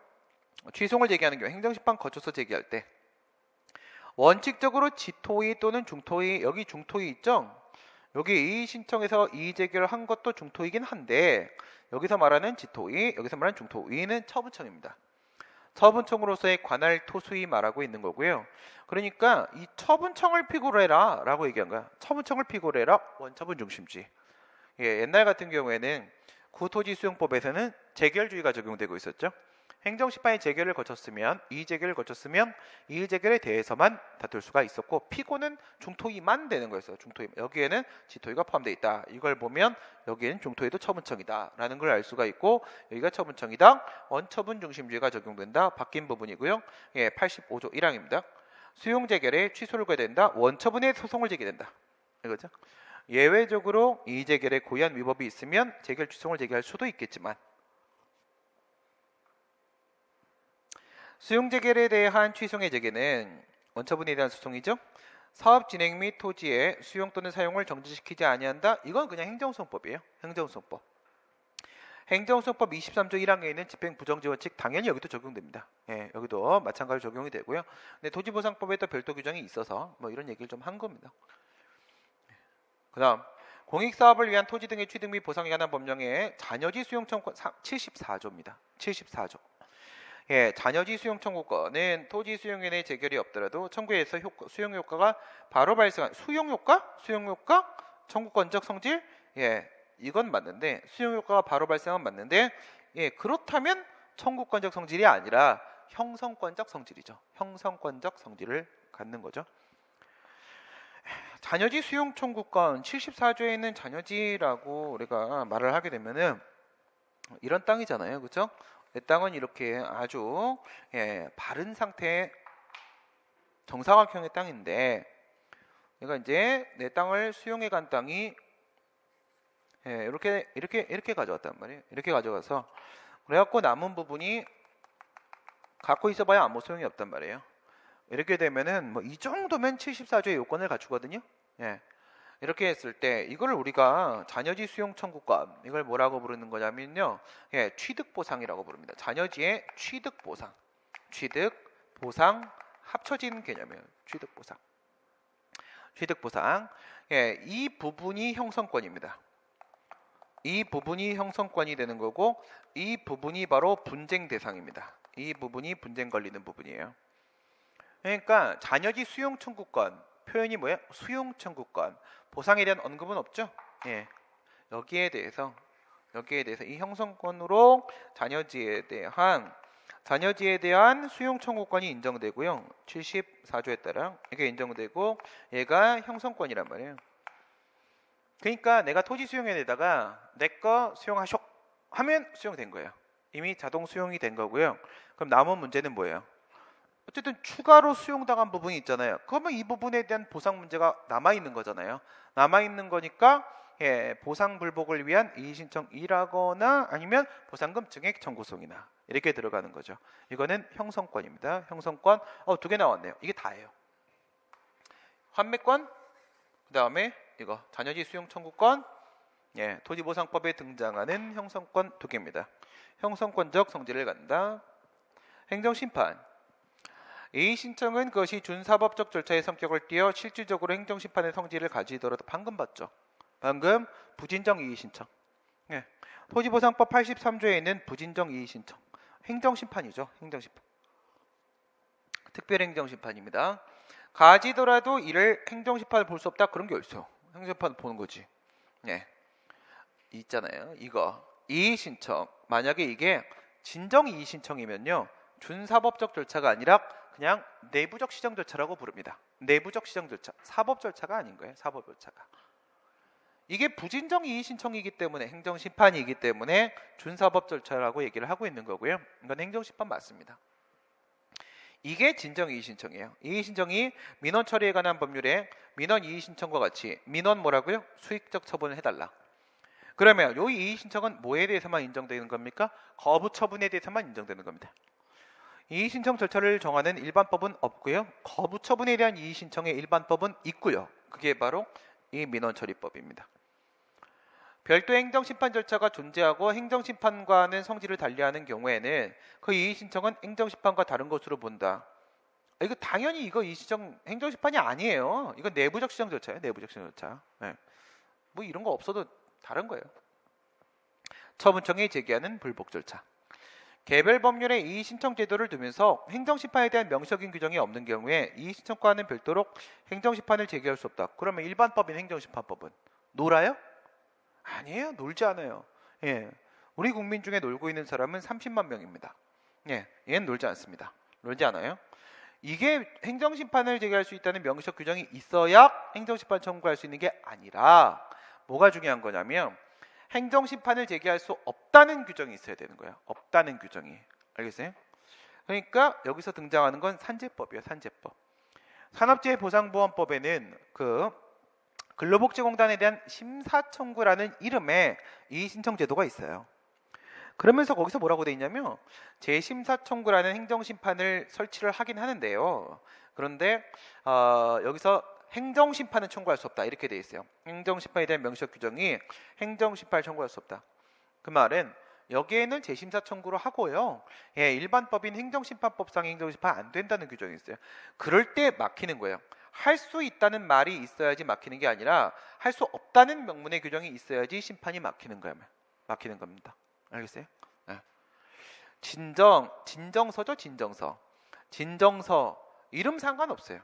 취소를 제기하는 경우 행정심판 거쳐서 제기할 때 원칙적으로 지토의 또는 중토의 여기 중토의 있죠? 여기 이의 신청에서 이의 제기를 한 것도 중토이긴 한데 여기서 말하는 지토의, 여기서 말하는 중토의는 처분청입니다. 처분청으로서의 관할 토수의 말하고 있는 거고요. 그러니까 이 처분청을 피고로 해라 라고 얘기한 거야. 처분청을 피고로 해라. 원처분 중심주의. 예, 옛날 같은 경우에는 구토지수용법에서는 재결주의가 적용되고 있었죠. 행정심판의 재결을 거쳤으면 이의제결을 거쳤으면 이의제결에 대해서만 다툴 수가 있었고 피고는 중토의만 되는 거였어요. 중토의 여기에는 지토의가 포함되어 있다. 이걸 보면 여기에는 중토의도 처분청이다 라는 걸 알 수가 있고 여기가 처분청이다. 원처분 중심주의가 적용된다. 바뀐 부분이고요. 예, 85조 1항입니다. 수용재결에 취소를 거야 된다. 원처분에 소송을 제기된다. 이거죠. 예외적으로 이의제결에 고의한 위법이 있으면 재결 취소를 제기할 수도 있겠지만 수용재결에 대한 취소의 제기는 원처분에 대한 소송이죠. 사업 진행 및 토지의 수용 또는 사용을 정지시키지 아니한다. 이건 그냥 행정소송법이에요. 행정소송법. 행정소송법 23조 1항에 있는 집행부정지원칙 당연히 여기도 적용됩니다. 예, 여기도 마찬가지로 적용이 되고요. 근데 토지보상법에도 별도 규정이 있어서 뭐 이런 얘기를 좀 한 겁니다. 그 다음 공익사업을 위한 토지 등의 취득 및 보상에 관한 법령의 자녀지 수용 청구권 74조입니다. 74조. 예, 자녀지 수용 청구권은 토지 수용인의 재결이 없더라도 청구에서 수용 효과가 바로 발생한 수용 효과? 청구권적 성질? 예, 이건 맞는데 수용 효과가 바로 발생한 맞는데 예, 그렇다면 청구권적 성질이 아니라 형성권적 성질이죠. 형성권적 성질을 갖는 거죠. 자녀지 수용 청구권 74조에 있는 자녀지라고 우리가 말을 하게 되면은 이런 땅이잖아요. 그렇죠? 내 땅은 이렇게 아주 예, 바른 상태의 정사각형의 땅인데 내가 이제 내 땅을 수용해 간 땅이 예, 이렇게 가져왔단 말이에요. 이렇게 가져가서 그래갖고 남은 부분이 갖고 있어봐야 아무 소용이 없단 말이에요. 이렇게 되면은 뭐 이 정도면 74조의 요건을 갖추거든요. 예. 이렇게 했을 때 이거를 우리가 자녀지 수용 청구권 이걸 뭐라고 부르는 거냐면요. 예, 취득보상이라고 부릅니다. 자녀지의 취득보상. 취득보상 합쳐진 개념이에요. 취득보상. 취득보상. 예, 이 부분이 형성권입니다. 이 부분이 형성권이 되는 거고 이 부분이 바로 분쟁 대상입니다. 이 부분이 분쟁 걸리는 부분이에요. 그러니까 자녀지 수용 청구권 표현이 뭐예요? 수용 청구권. 보상에 대한 언급은 없죠? 예. 여기에 대해서 이 형성권으로 자녀지에 대한 자녀지에 대한 수용 청구권이 인정되고요. 74조에 따라 이게 인정되고 얘가 형성권이란 말이에요. 그러니까 내가 토지 수용에 대다가 내 거 수용하쇼 하면 수용된 거예요. 이미 자동 수용이 된 거고요. 그럼 남은 문제는 뭐예요? 어쨌든 추가로 수용당한 부분이 있잖아요. 그러면 이 부분에 대한 보상 문제가 남아있는 거잖아요. 남아있는 거니까 보상 불복을 위한 이의신청이라거나 아니면 보상금 증액 청구송이나 이렇게 들어가는 거죠. 이거는 형성권입니다. 형성권 두 개 나왔네요. 이게 다예요. 환매권, 그 다음에 이거 자녀지 수용 청구권, 토지보상법에 등장하는 형성권 두 개입니다. 형성권적 성질을 갖는다. 행정심판. 이의신청은 그것이 준사법적 절차의 성격을 띠어 실질적으로 행정심판의 성질을 가지더라도 방금 봤죠. 방금 부진정 이의신청. 토지보상법 83조에 있는 부진정 이의신청. 행정심판이죠. 행정심판. 특별행정심판입니다. 가지더라도 이를 행정심판을 볼 수 없다. 그런 게 어딨어. 행정심판 보는 거지. 있잖아요. 이거 이의신청. 만약에 이게 진정 이의신청이면요. 준사법적 절차가 아니라 그냥 내부적 시정 절차라고 부릅니다. 내부적 시정 절차. 사법 절차가 아닌 거예요. 사법 절차가. 이게 부진정 이의신청이기 때문에 행정심판이기 때문에 준사법 절차라고 얘기를 하고 있는 거고요. 이건 행정심판 맞습니다. 이게 진정 이의신청이에요. 이의신청이 민원 처리에 관한 법률에 민원 이의신청과 같이 민원 뭐라고요? 수익적 처분을 해달라. 그러면 이 이의신청은 뭐에 대해서만 인정되는 겁니까? 거부 처분에 대해서만 인정되는 겁니다. 이의신청 절차를 정하는 일반법은 없고요. 거부 처분에 대한 이의신청의 일반법은 있고요. 그게 바로 이 민원처리법입니다. 별도 행정심판 절차가 존재하고 행정심판과는 성질을 달리하는 경우에는 그 이의신청은 행정심판과 다른 것으로 본다. 이거 당연히 이거 이의신청 행정심판이 아니에요. 이건 내부적 시정 절차예요. 내부적 시정 절차. 뭐 이런 거 없어도 다른 거예요. 처분청이 제기하는 불복 절차. 개별 법률에 이의신청 제도를 두면서 행정심판에 대한 명시적인 규정이 없는 경우에 이의신청과는 별도로 행정심판을 제기할 수 없다. 그러면 일반법인 행정심판법은 놀아요? 아니에요. 놀지 않아요. 우리 국민 중에 놀고 있는 사람은 30만 명입니다. 얘는 놀지 않습니다. 놀지 않아요. 이게 행정심판을 제기할 수 있다는 명시적 규정이 있어야 행정심판 청구할 수 있는 게 아니라 뭐가 중요한 거냐면 행정심판을 제기할 수 없다는 규정이 있어야 되는 거예요. 없다는 규정이. 알겠어요? 그러니까 여기서 등장하는 건 산재법이에요. 산재법. 산업재해보상보험법에는 그 근로복지공단에 대한 심사청구라는 이름의 이의신청 제도가 있어요. 그러면서 거기서 뭐라고 돼 있냐면 재심사청구라는 행정심판을 설치를 하긴 하는데요. 그런데 여기서 행정심판은 청구할 수 없다 이렇게 돼 있어요. 행정심판에 대한 명시적 규정이 행정심판을 청구할 수 없다. 그 말은 여기에는 재심사 청구를 하고요. 일반법인 행정심판법상 행정심판 안 된다는 규정이 있어요. 그럴 때 막히는 거예요. 할 수 있다는 말이 있어야지 막히는 게 아니라 할 수 없다는 명문의 규정이 있어야지 심판이 막히는 거예요. 막히는 겁니다. 알겠어요? 진정서죠. 진정서 이름 상관없어요.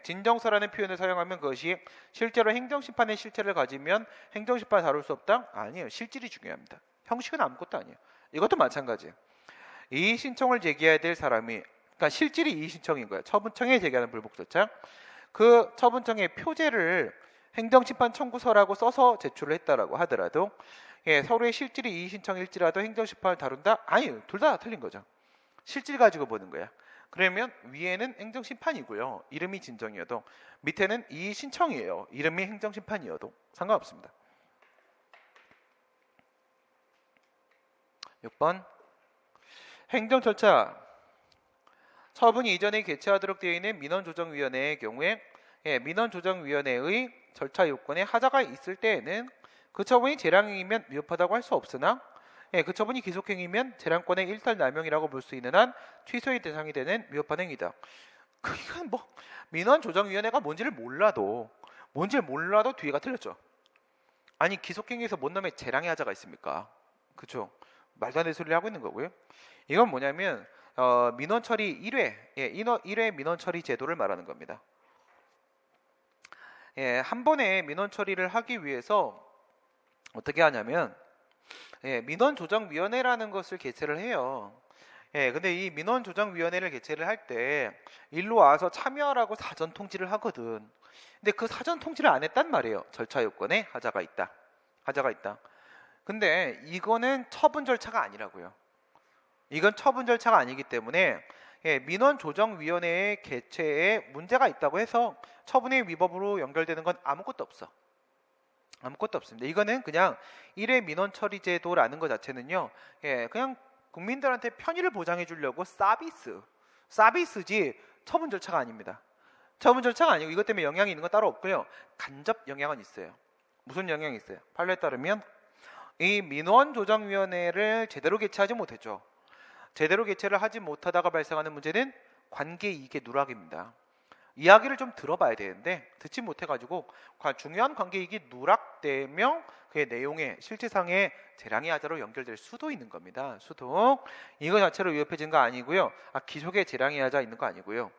진정서라는 표현을 사용하면 그것이 실제로 행정심판의 실체를 가지면 행정심판을 다룰 수 없다? 아니에요. 실질이 중요합니다. 형식은 아무것도 아니에요. 이것도 마찬가지예요. 이의신청을 제기해야 될 사람이 그러니까 실질이 이의신청인 거예요. 처분청에 제기하는 불복절차. 그 처분청의 표제를 행정심판 청구서라고 써서 제출을 했다라고 하더라도 서로의 실질이 이의신청일지라도 행정심판을 다룬다? 아니에요. 둘 다 틀린 거죠. 실질 가지고 보는 거야. 그러면 위에는 행정심판이고요. 이름이 진정이어도 밑에는 이의신청이에요. 이름이 행정심판이어도 상관없습니다. 6번 행정절차. 처분이 이전에 개최하도록 되어 있는 민원조정위원회의 경우에 민원조정위원회의 절차 요건에 하자가 있을 때에는 그 처분이 재량행위면 위법하다고 할 수 없으나 그 처분이 기속행위면 재량권의 일탈 남용이라고 볼 수 있는 한 취소의 대상이 되는 위법한 행위다. 이건 뭐 민원조정위원회가 뭔지를 몰라도 뒤에가 틀렸죠. 아니 기속행위에서 뭔 놈의 재량의 하자가 있습니까? 그렇죠. 말도 안 되는 소리를 하고 있는 거고요. 이건 뭐냐면 민원처리 1회 민원처리 제도를 말하는 겁니다. 한 번에 민원처리를 하기 위해서 어떻게 하냐면 민원조정위원회라는 것을 개최를 해요. 예, 근데 이 민원조정위원회를 개최를 할 때 일로 와서 참여하라고 사전 통지를 하거든. 근데 그 사전 통지를 안 했단 말이에요. 절차 요건에 하자가 있다. 하자가 있다. 근데 이거는 처분 절차가 아니라고요. 이건 처분 절차가 아니기 때문에 예, 민원조정위원회의 개최에 문제가 있다고 해서 처분의 위법으로 연결되는 건 아무것도 없어. 아무것도 없습니다. 이거는 그냥 일회 민원 처리 제도라는 것 자체는요. 예, 그냥 국민들한테 편의를 보장해 주려고 서비스지 처분 절차가 아닙니다. 처분 절차가 아니고 이것 때문에 영향이 있는 건 따로 없고요. 간접 영향은 있어요. 무슨 영향이 있어요? 판례에 따르면 이 민원조정위원회를 제대로 개최하지 못했죠. 제대로 개최를 하지 못하다가 발생하는 문제는 관계이익의 누락입니다. 이야기를 좀 들어봐야 되는데 듣지 못해가지고 중요한 관계이익이 누락되면 그의 내용에 실질상의 재량의 하자로 연결될 수도 있는 겁니다. 수도 이거 자체로 위협해진 거 아니고요. 기속의 재량의 하자 있는 거 아니고요.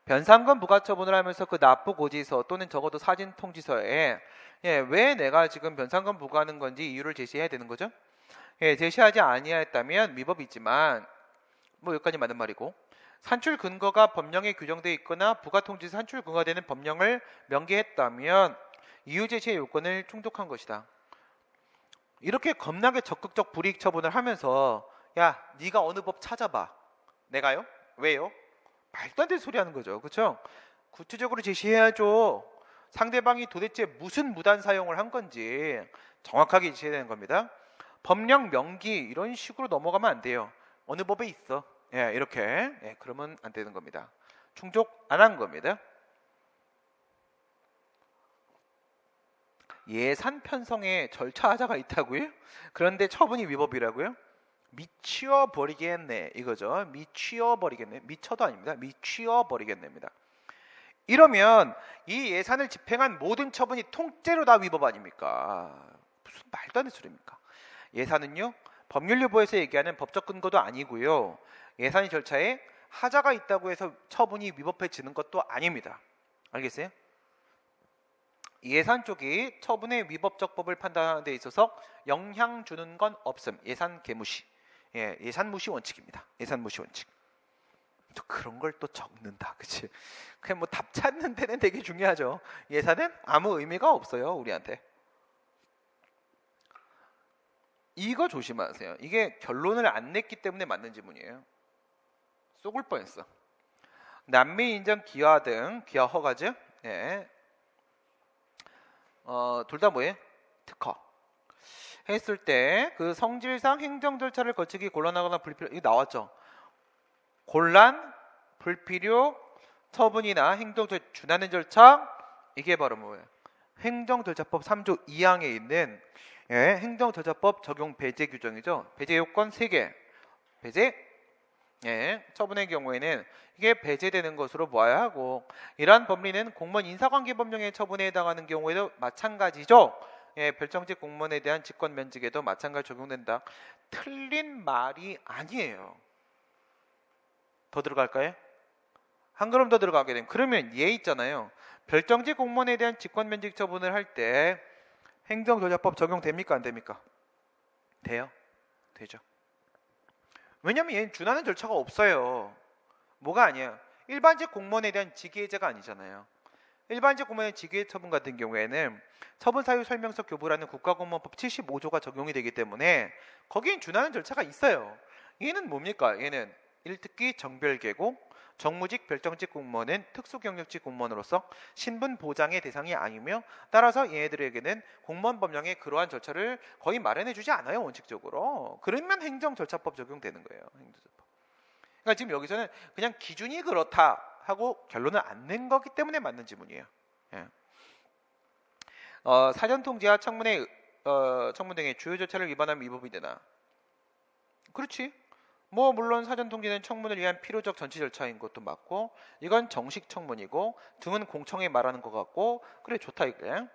변상금 부과처분을 하면서 그 납부고지서 또는 적어도 사진통지서에 왜 내가 지금 변상금 부과하는 건지 이유를 제시해야 되는 거죠. 제시하지 아니하였다면 위법이지만 뭐 여기까지 맞는 말이고 산출 근거가 법령에 규정되어 있거나 부과통지서 산출 근거가 되는 법령을 명기했다면 이유 제시의 요건을 충족한 것이다. 이렇게 겁나게 적극적 불이익 처분을 하면서 야 네가 어느 법 찾아봐. 내가요? 왜요? 말도 안 되는 소리 하는 거죠. 그렇죠? 구체적으로 제시해야죠. 상대방이 도대체 무슨 무단 사용을 한 건지 정확하게 제시해야 되는 겁니다. 법령 명기 이런 식으로 넘어가면 안 돼요. 어느 법에 있어. 이렇게 그러면 안 되는 겁니다. 충족 안 한 겁니다. 예산 편성에 절차 하자가 있다고요? 그런데 처분이 위법이라고요? 미치어버리겠네 이거죠. 미치어버리겠네. 미쳐도 아닙니다. 미치어버리겠네입니다. 이러면 이 예산을 집행한 모든 처분이 통째로 다 위법 아닙니까? 무슨 말도 안 되는 소리입니까? 예산은요 법률유보에서 얘기하는 법적 근거도 아니고요. 예산의 절차에 하자가 있다고 해서 처분이 위법해지는 것도 아닙니다. 알겠어요? 예산 쪽이 처분의 위법적 법을 판단하는 데 있어서 영향 주는 건 없음. 예산 개무시. 예산 무시 원칙입니다. 예산 무시 원칙. 또 그런 걸 또 적는다. 그치? 그냥 뭐 답 찾는 데는 되게 중요하죠. 예산은 아무 의미가 없어요. 우리한테. 이거 조심하세요. 이게 결론을 안 냈기 때문에 맞는 지문이에요. 쏘글 뻔했어. 남미 인정 기하 등 기하 허가죠. 둘 다 뭐예요? 특허. 했을 때 그 성질상 행정 절차를 거치기 곤란하거나 불필요 이거 나왔죠. 곤란, 불필요, 처분이나 행정 준하는 절차 이게 바로 뭐예요? 행정절차법 3조 2항에 있는 행정절차법 적용 배제 규정이죠. 배제 요건 3개. 배제 처분의 경우에는 이게 배제되는 것으로 보아야 하고 이러한 법리는 공무원 인사관계법령의 처분에 해당하는 경우에도 마찬가지죠. 별정직 공무원에 대한 직권면직에도 마찬가지로 적용된다. 틀린 말이 아니에요. 더 들어갈까요? 한 걸음 더 들어가게 되면 그러면 얘 있잖아요. 별정직 공무원에 대한 직권면직 처분을 할 때 행정조례법 적용됩니까? 안 됩니까? 돼요? 되죠. 왜냐면 얘는 준하는 절차가 없어요. 뭐가 아니야? 일반직 공무원에 대한 직위해제가 아니잖아요. 일반직 공무원의 직위해 처분 같은 경우에는 처분사유 설명서 교부라는 국가공무원법 75조가 적용이 되기 때문에 거기엔 준하는 절차가 있어요. 얘는 뭡니까? 얘는 일특기 정별계고 정무직 별정직 공무원은 특수경력직 공무원으로서 신분 보장의 대상이 아니며 따라서 얘네들에게는 공무원 법령에 그러한 절차를 거의 마련해 주지 않아요. 원칙적으로. 그러면 행정절차법 적용되는 거예요. 행정절차법. 그러니까 지금 여기서는 그냥 기준이 그렇다 하고 결론을 안 낸 거기 때문에 맞는 지문이에요. 사전통지와 청문 등의 주요 절차를 위반하면 위법이 되나? 그렇지. 뭐 물론 사전통지는 청문을 위한 필요적 전치 절차인 것도 맞고 이건 정식 청문이고 등은 공청회 말하는 것 같고 그래 좋다 이게.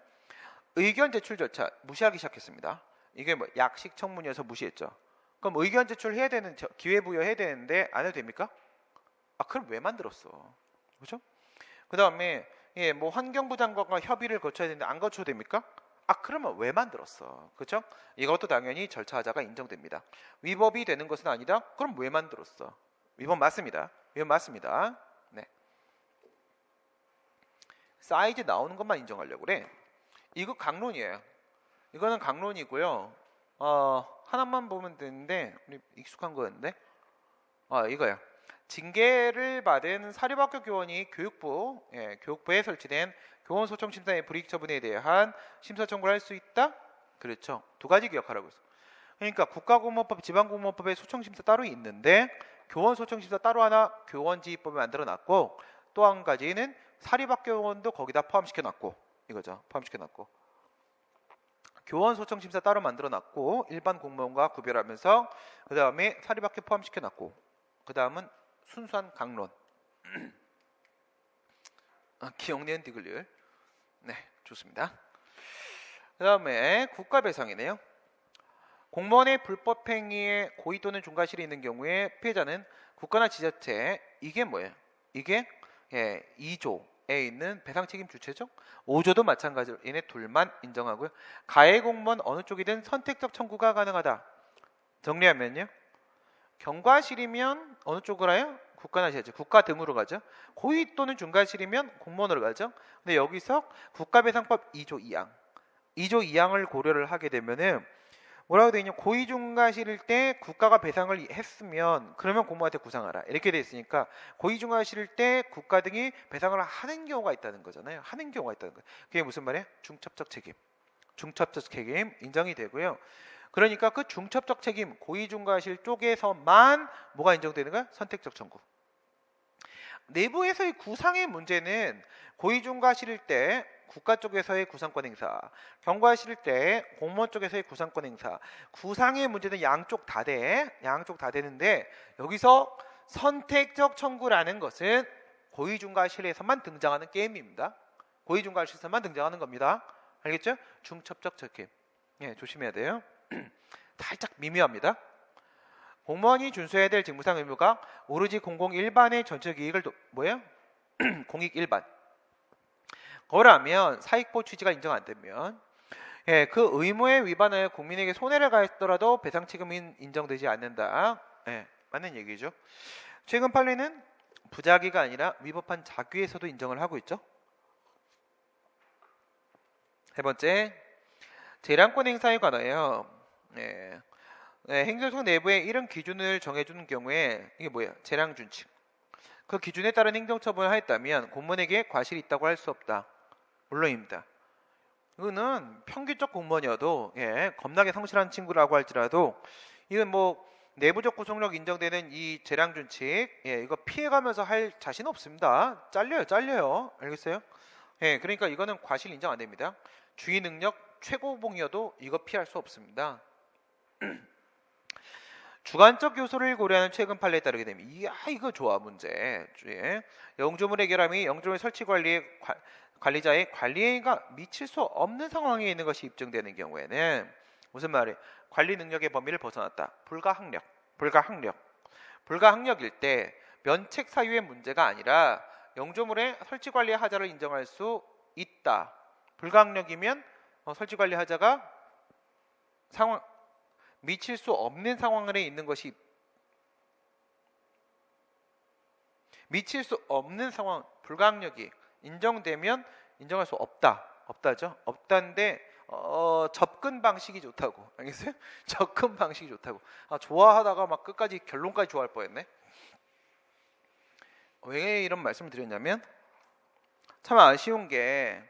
의견 제출 절차 무시하기 시작했습니다. 이게 뭐 약식 청문이어서 무시했죠. 그럼 의견 제출해야 되는 기회 부여해야 되는데 안 해도 됩니까? 그럼 왜 만들었어? 그렇죠? 그 다음에 뭐 환경부 장관과 협의를 거쳐야 되는데 안 거쳐도 됩니까? 그러면 왜 만들었어? 그렇죠? 이것도 당연히 절차 하자가 인정됩니다. 위법이 되는 것은 아니다. 그럼 왜 만들었어? 위법 맞습니다. 위법 맞습니다. 네. 사이즈 나오는 것만 인정하려고 그래. 이거 강론이에요. 이거는 강론이고요. 하나만 보면 되는데 우리 익숙한 거였는데. 이거요. 징계를 받은 사립학교 교원이 교육부에 설치된 교원 소청 심사의 불이익 처분에 대한 심사 청구를 할 수 있다? 그렇죠. 두 가지 기억하라고 했어. 그러니까 국가공무원법, 지방공무원법에 소청 심사 따로 있는데 교원 소청 심사 따로 하나 교원지휘법에 만들어 놨고, 또 한 가지는 사립학교 교원도 거기다 포함시켜 놨고, 이거죠. 포함시켜 놨고. 교원 소청 심사 따로 만들어 놨고 일반 공무원과 구별하면서 그다음에 사립학교 포함시켜 놨고, 그다음은 순수한 강론. 기억니은 디글리을. 네, 좋습니다. 그 다음에 국가배상이네요. 공무원의 불법 행위에 고의 또는 중과실이 있는 경우에 피해자는 국가나 지자체, 이게 뭐예요? 이게 2조에 있는 배상책임 주체죠. 5조도 마찬가지로 얘네 둘만 인정하고요. 가해 공무원 어느 쪽이든 선택적 청구가 가능하다. 정리하면요. 경과실이면 어느 쪽으로 가요? 국가나 지자체, 국가 등으로 가죠. 고의 또는 중과실이면 공무원으로 가죠. 근데 여기서 국가배상법 2조 2항 2조 2항을 고려를 하게 되면은 뭐라고 되어 있냐? 고의 중과실일 때 국가가 배상을 했으면 그러면 공무원한테 구상하라 이렇게 돼 있으니까, 고의 중과실일 때 국가 등이 배상을 하는 경우가 있다는 거잖아요. 하는 경우가 있다는 거예요. 그게 무슨 말이에요? 중첩적 책임. 중첩적 책임 인정이 되고요. 그러니까 그 중첩적 책임, 고의 중과실 쪽에서만 뭐가 인정되는 거야? 선택적 청구. 내부에서의 구상의 문제는 고의 중과실일 때 국가 쪽에서의 구상권 행사, 경과실일 때 공무원 쪽에서의 구상권 행사, 구상의 문제는 양쪽 다 되는데 여기서 선택적 청구라는 것은 고의 중과실에서만 등장하는 게임입니다. 고의 중과실에서만 등장하는 겁니다. 알겠죠? 중첩적 책임. 조심해야 돼요. 살짝 미묘합니다. 공무원이 준수해야 될 직무상 의무가 오로지 공공 일반의 전체적 이익을 뭐예요? 공익 일반. 거라면 사익보 취지가 인정 안 되면 그 의무에 위반하여 국민에게 손해를 가했더라도 배상 책임은 인정되지 않는다. 맞는 얘기죠. 최근 판례는 부작위가 아니라 위법한 작위에서도 인정을 하고 있죠. 세 번째, 재량권 행사에 관하여 행정소 내부에 이런 기준을 정해주는 경우에 이게 뭐예요? 재량준칙. 그 기준에 따른 행정처분을 하였다면 공무원에게 과실이 있다고 할 수 없다. 물론입니다. 이거는 평균적 공무원이어도 겁나게 성실한 친구라고 할지라도 이건 뭐 내부적 구속력 인정되는 이 재량준칙 이거 피해가면서 할 자신 없습니다. 잘려요. 알겠어요? 그러니까 이거는 과실 인정 안 됩니다. 주의 능력 최고봉이어도 이거 피할 수 없습니다. 주관적 요소를 고려하는 최근 판례에 따르게 되면 이거 좋아 문제. 영조물의 결함이 영조물 설치 관리자의 관리가 미칠 수 없는 상황에 있는 것이 입증되는 경우에는 무슨 말이에요? 관리 능력의 범위를 벗어났다. 불가항력일 때 면책 사유의 문제가 아니라 영조물의 설치 관리 하자를 인정할 수 있다. 불가항력이면 설치 관리 하자가 미칠 수 없는 상황에 있는 것이, 미칠 수 없는 상황, 불가항력이 인정되면 인정할 수 없다죠. 없다는데 접근 방식이 좋다고. 알겠어요? 접근 방식이 좋다고. 좋아하다가 막 끝까지 결론까지 좋아할 뻔했네. 왜 이런 말씀을 드렸냐면 참 아쉬운 게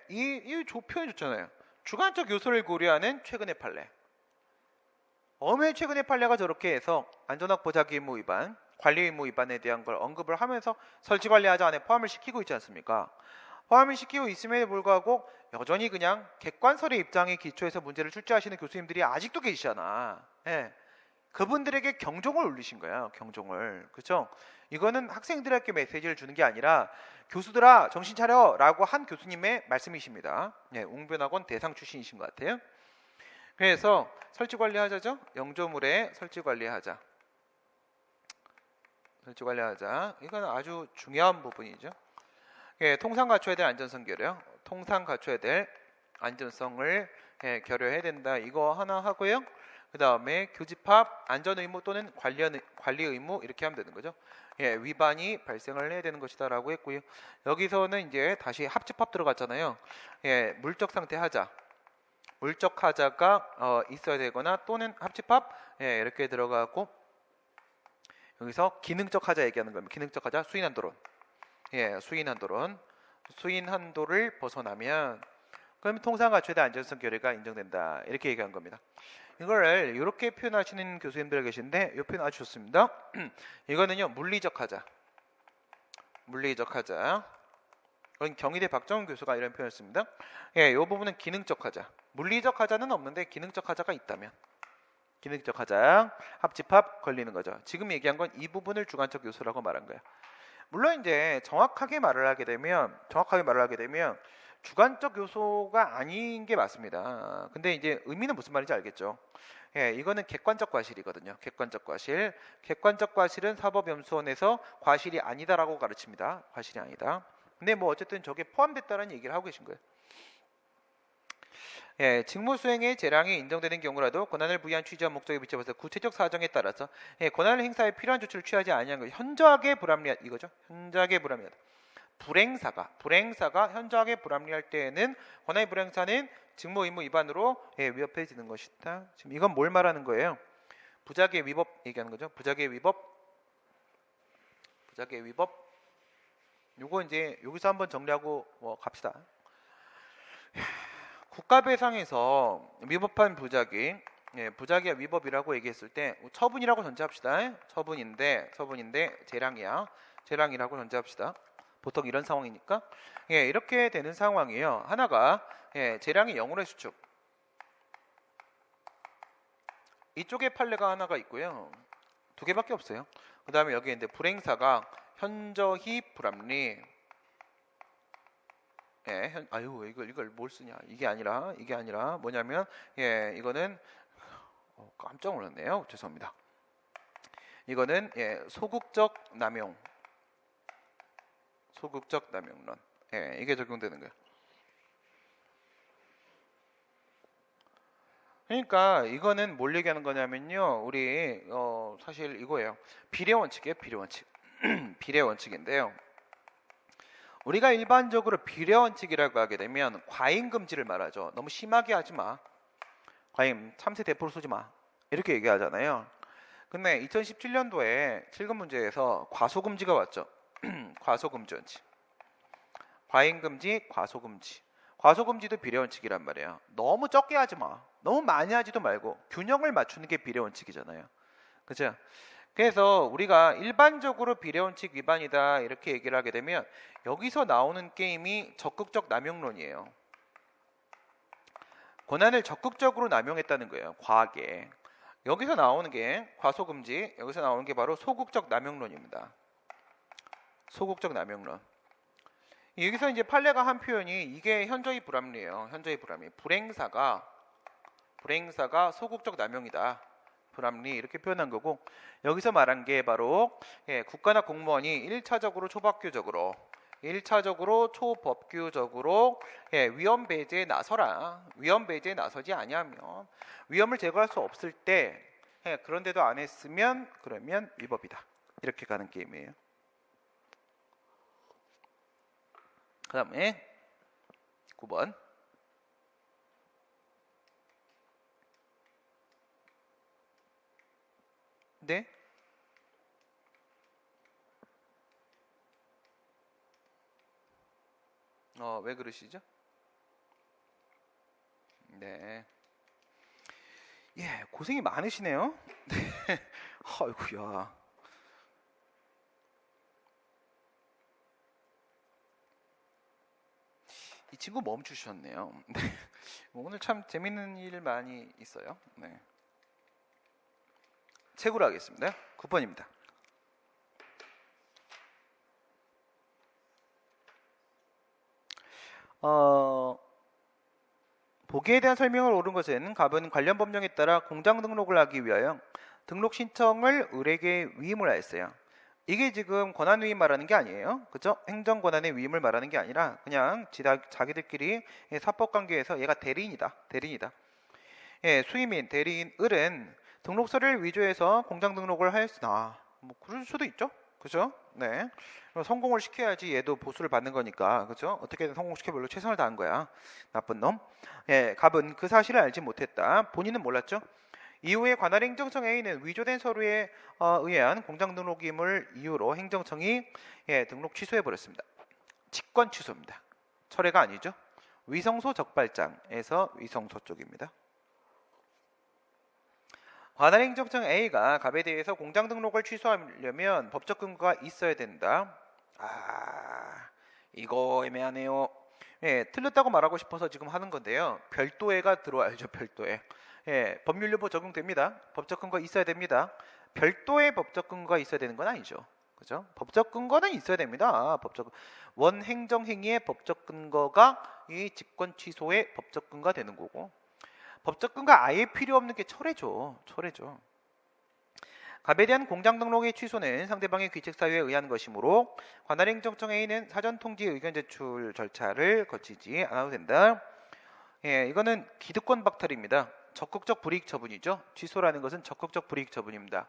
이 표현이 좋잖아요. 주관적 요소를 고려하는 최근의 판례. 어느 최근의 판례가 저렇게 해서 안전학 보자기 의무 위반, 관리 의무 위반에 대한 걸 언급을 하면서 설치 관리하자 안에 포함을 시키고 있지 않습니까? 포함을 시키고 있음에도 불구하고 여전히 그냥 객관설의 입장에 기초해서 문제를 출제하시는 교수님들이 아직도 계시잖아. 그분들에게 경종을 울리신 거야. 경종을. 그렇죠? 이거는 학생들에게 메시지를 주는 게 아니라 교수들아 정신 차려 라고 한 교수님의 말씀이십니다. 웅변학원 대상 출신이신 것 같아요. 그래서 설치관리하자죠. 영조물에 설치관리하자. 이건 아주 중요한 부분이죠. 통상 갖춰야 될 안전선결이요. 통상 갖춰야 될 안전성을 결여해야 된다. 이거 하나 하고요. 그 다음에 교집합 안전 의무 또는 관리 의무 이렇게 하면 되는 거죠. 위반이 발생을 해야 되는 것이다라고 했고요. 여기서는 이제 다시 합집합 들어갔잖아요. 물적 상태 하자. 물적 하자가 있어야 되거나 또는 합집합 이렇게 들어가고 여기서 기능적 하자 얘기하는 겁니다. 기능적 하자 수인 한도론. 수인 한도론. 수인 한도를 벗어나면 그럼 통상과 최대 안전성 결여가 인정된다. 이렇게 얘기한 겁니다. 이거를 이렇게 표현하시는 교수님들 계신데 이 표현 아주 좋습니다. 이거는요 물리적 하자. 물리적 하자. 그건 경희대 박정훈 교수가 이런 표현을 씁니다. 이 부분은 기능적 하자. 물리적 하자는 없는데 기능적 하자가 있다면 기능적 하자, 합집합 걸리는 거죠. 지금 얘기한 건 이 부분을 주관적 요소라고 말한 거야. 물론 이제 정확하게 말을 하게 되면 주관적 요소가 아닌 게 맞습니다. 근데 이제 의미는 무슨 말인지 알겠죠? 이거는 객관적 과실이거든요. 객관적 과실. 객관적 과실은 사법연수원에서 과실이 아니다라고 가르칩니다. 과실이 아니다. 근데 뭐 어쨌든 저게 포함됐다는 얘기를 하고 계신 거예요. 직무 수행의 재량이 인정되는 경우라도 권한을 부여한 취지와 목적에 비춰서 구체적 사정에 따라서 권한을 행사에 필요한 조치를 취하지 아니한 것, 현저하게 불합리한 이거죠. 현저하게 불합리하다. 불행사가 현저하게 불합리할 때에는 권한의 불행사는 직무 의무 위반으로 위협해지는 것이다. 지금 이건 뭘 말하는 거예요? 부작의 위법 얘기하는 거죠. 부작의 위법. 요거 이제 여기서 한번 정리하고 갑시다. 국가배상에서 위법한 부작위, 부작위와 위법이라고 얘기했을 때 처분이라고 전제합시다. 처분인데 재량이라고 전제합시다. 보통 이런 상황이니까 이렇게 되는 상황이에요. 하나가 재량이 0으로의 수축. 이쪽에 판례가 하나가 있고요. 두 개밖에 없어요. 그 다음에 여기 이제 불행사가 현저히 불합리. 이걸 뭘 쓰냐? 이게 아니라 뭐냐면 이거는 깜짝 놀랐네요. 죄송합니다. 이거는 소극적 남용론. 이게 적용되는 거예요. 그러니까 이거는 뭘 얘기하는 거냐면요. 우리 사실 이거예요. 비례원칙이에요. 비례원칙인데요. 우리가 일반적으로 비례원칙이라고 하게 되면 과잉금지를 말하죠. 너무 심하게 하지 마. 과잉 참새 대포를 쏘지 마. 이렇게 얘기하잖아요. 근데 2017년도에 7급 문제에서 과소금지가 왔죠. 과소금지 원칙. 과잉금지, 과소금지. 과소금지도 비례원칙이란 말이에요. 너무 적게 하지 마. 너무 많이 하지도 말고 균형을 맞추는 게 비례원칙이잖아요. 그죠? 그래서 우리가 일반적으로 비례원칙 위반이다 이렇게 얘기를 하게 되면 여기서 나오는 게임이 적극적 남용론이에요. 권한을 적극적으로 남용했다는 거예요. 과하게. 여기서 나오는 게 과소금지, 여기서 나오는 게 바로 소극적 남용론입니다. 소극적 남용론. 여기서 이제 판례가 한 표현이 이게 현저히 불합리해요. 현저히 불합리. 불행사가 소극적 남용이다. 불합리 이렇게 표현한 거고 여기서 말한 게 바로 국가나 공무원이 1차적으로 초법규적으로 위험 배제에 나서라. 위험 배제에 나서지 아니하면 위험을 제거할 수 없을 때 그런데도 안 했으면 그러면 위법이다. 이렇게 가는 게임이에요. 그 다음에 9번. 네? 왜 그러시죠? 네. 고생이 많으시네요. 네. 아이고야. 이 친구 멈추셨네요. 네. 오늘 참 재밌는 일 많이 있어요. 네. 책으로 하겠습니다. 9번입니다. 보기에 대한 설명을 옳은 것은 갑은 관련 법령에 따라 공장 등록을 하기 위하여 등록 신청을 을에게 위임을 하였어요. 이게 지금 권한 위임 말하는 게 아니에요. 그죠? 행정 권한의 위임을 말하는 게 아니라 그냥 자기들끼리 사법 관계에서 얘가 대리인이다. 대리인이다. 예, 수임인, 대리인, 을은 등록서를 위조해서 공장 등록을 하였으나 뭐 그럴 수도 있죠. 그죠? 네. 성공을 시켜야지 얘도 보수를 받는 거니까. 그죠? 어떻게든 성공시켜보려고 최선을 다한 거야. 나쁜 놈. 예, 갑은 그 사실을 알지 못했다. 본인은 몰랐죠. 이후에 관할 행정청 A는 위조된 서류에 의한 공장 등록임을 이유로 행정청이 등록 취소해 버렸습니다. 직권 취소입니다. 철회가 아니죠. 위성소 적발장에서 위성소 쪽입니다. 관할 행정청 A가 갑에 대해서 공장 등록을 취소하려면 법적 근거가 있어야 된다. 이거 애매하네요. 예, 틀렸다고 말하고 싶어서 지금 하는 건데요. 별도에가 들어와야죠. 별도에. 예, 법률유보 적용됩니다. 법적 근거 있어야 됩니다. 별도의 법적 근거가 있어야 되는 건 아니죠. 그죠? 법적 근거는 있어야 됩니다. 원 행정 행위의 법적 근거가 이 직권 취소의 법적 근거가 되는 거고, 법적 근거가 아예 필요 없는 게 철회죠. 철회죠. 갑에 대한 공장 등록의 취소는 상대방의 귀책 사유에 의한 것이므로 관할 행정청 A는 사전 통지 의견 제출 절차를 거치지 않아도 된다. 예, 이거는 기득권 박탈입니다. 적극적 불이익 처분이죠. 취소라는 것은 적극적 불이익 처분입니다.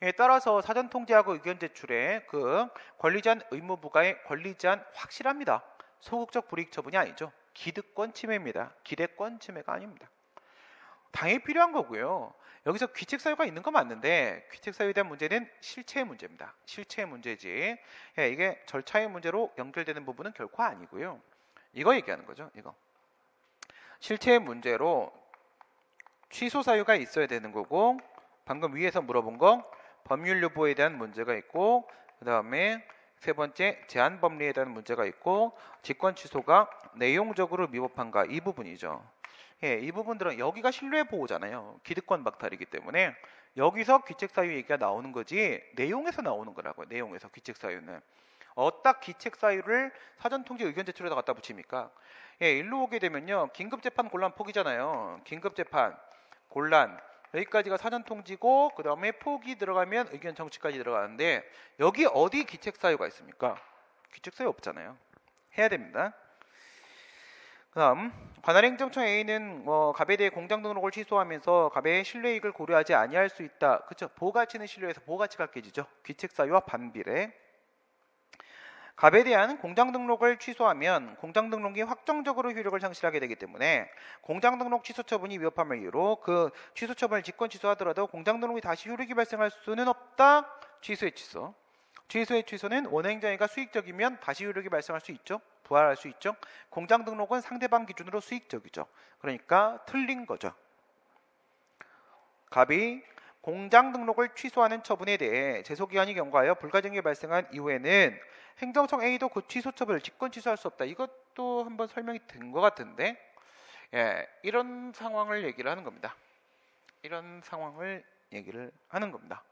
예, 따라서 사전 통지하고 의견 제출에 그 권리제한 의무 부과의 권리제한 확실합니다. 소극적 불이익 처분이 아니죠. 기득권 침해입니다. 기대권 침해가 아닙니다. 당연히 필요한 거고요. 여기서 귀책 사유가 있는 건 맞는데 귀책 사유에 대한 문제는 실체의 문제입니다. 실체의 문제지. 예, 이게 절차의 문제로 연결되는 부분은 결코 아니고요. 이거 얘기하는 거죠. 이거. 실체의 문제로 취소 사유가 있어야 되는 거고, 방금 위에서 물어본 거 법률 유보에 대한 문제가 있고, 그 다음에 세 번째 제한 법리에 대한 문제가 있고, 직권 취소가 내용적으로 위법한가, 이 부분이죠. 예, 이 부분들은 여기가 신뢰 보호잖아요. 기득권 박탈이기 때문에 여기서 귀책 사유 얘기가 나오는 거지 내용에서 나오는 거라고요. 내용에서 귀책 사유는 어디다 귀책 사유를 사전 통지 의견 제출에다 갖다 붙입니까? 예, 일로 오게 되면요. 긴급 재판 곤란 포기잖아요. 긴급 재판 곤란 여기까지가 사전 통지고, 그 다음에 포기 들어가면 의견 정치까지 들어가는데 여기 어디 귀책 사유가 있습니까? 귀책 사유 없잖아요. 해야 됩니다. 그다음 관할 행정청 A는 갑에 대해 공장 등록을 취소하면서 갑의 신뢰이익을 고려하지 아니할 수 있다. 그렇죠? 보호가치는 신뢰해서 보호가치가 깨지죠. 귀책 사유와 반비례. 갑에 대한 공장 등록을 취소하면 공장 등록이 확정적으로 효력을 상실하게 되기 때문에 공장 등록 취소 처분이 위법함을 이유로 그 취소 처분을 직권 취소하더라도 공장 등록이 다시 효력이 발생할 수는 없다. 취소의 취소. 취소의 취소는 원행정위가 수익적이면 다시 효력이 발생할 수 있죠. 부활할 수 있죠. 공장 등록은 상대방 기준으로 수익적이죠. 그러니까 틀린 거죠. 갑이 공장 등록을 취소하는 처분에 대해 제소기한이 경과하여 불가증이 발생한 이후에는 행정청 A도 그 취소 처분을 직권 취소할 수 없다. 이것도 한번 설명이 된 것 같은데, 예, 이런 상황을 얘기를 하는 겁니다. 이런 상황을 얘기를 하는 겁니다.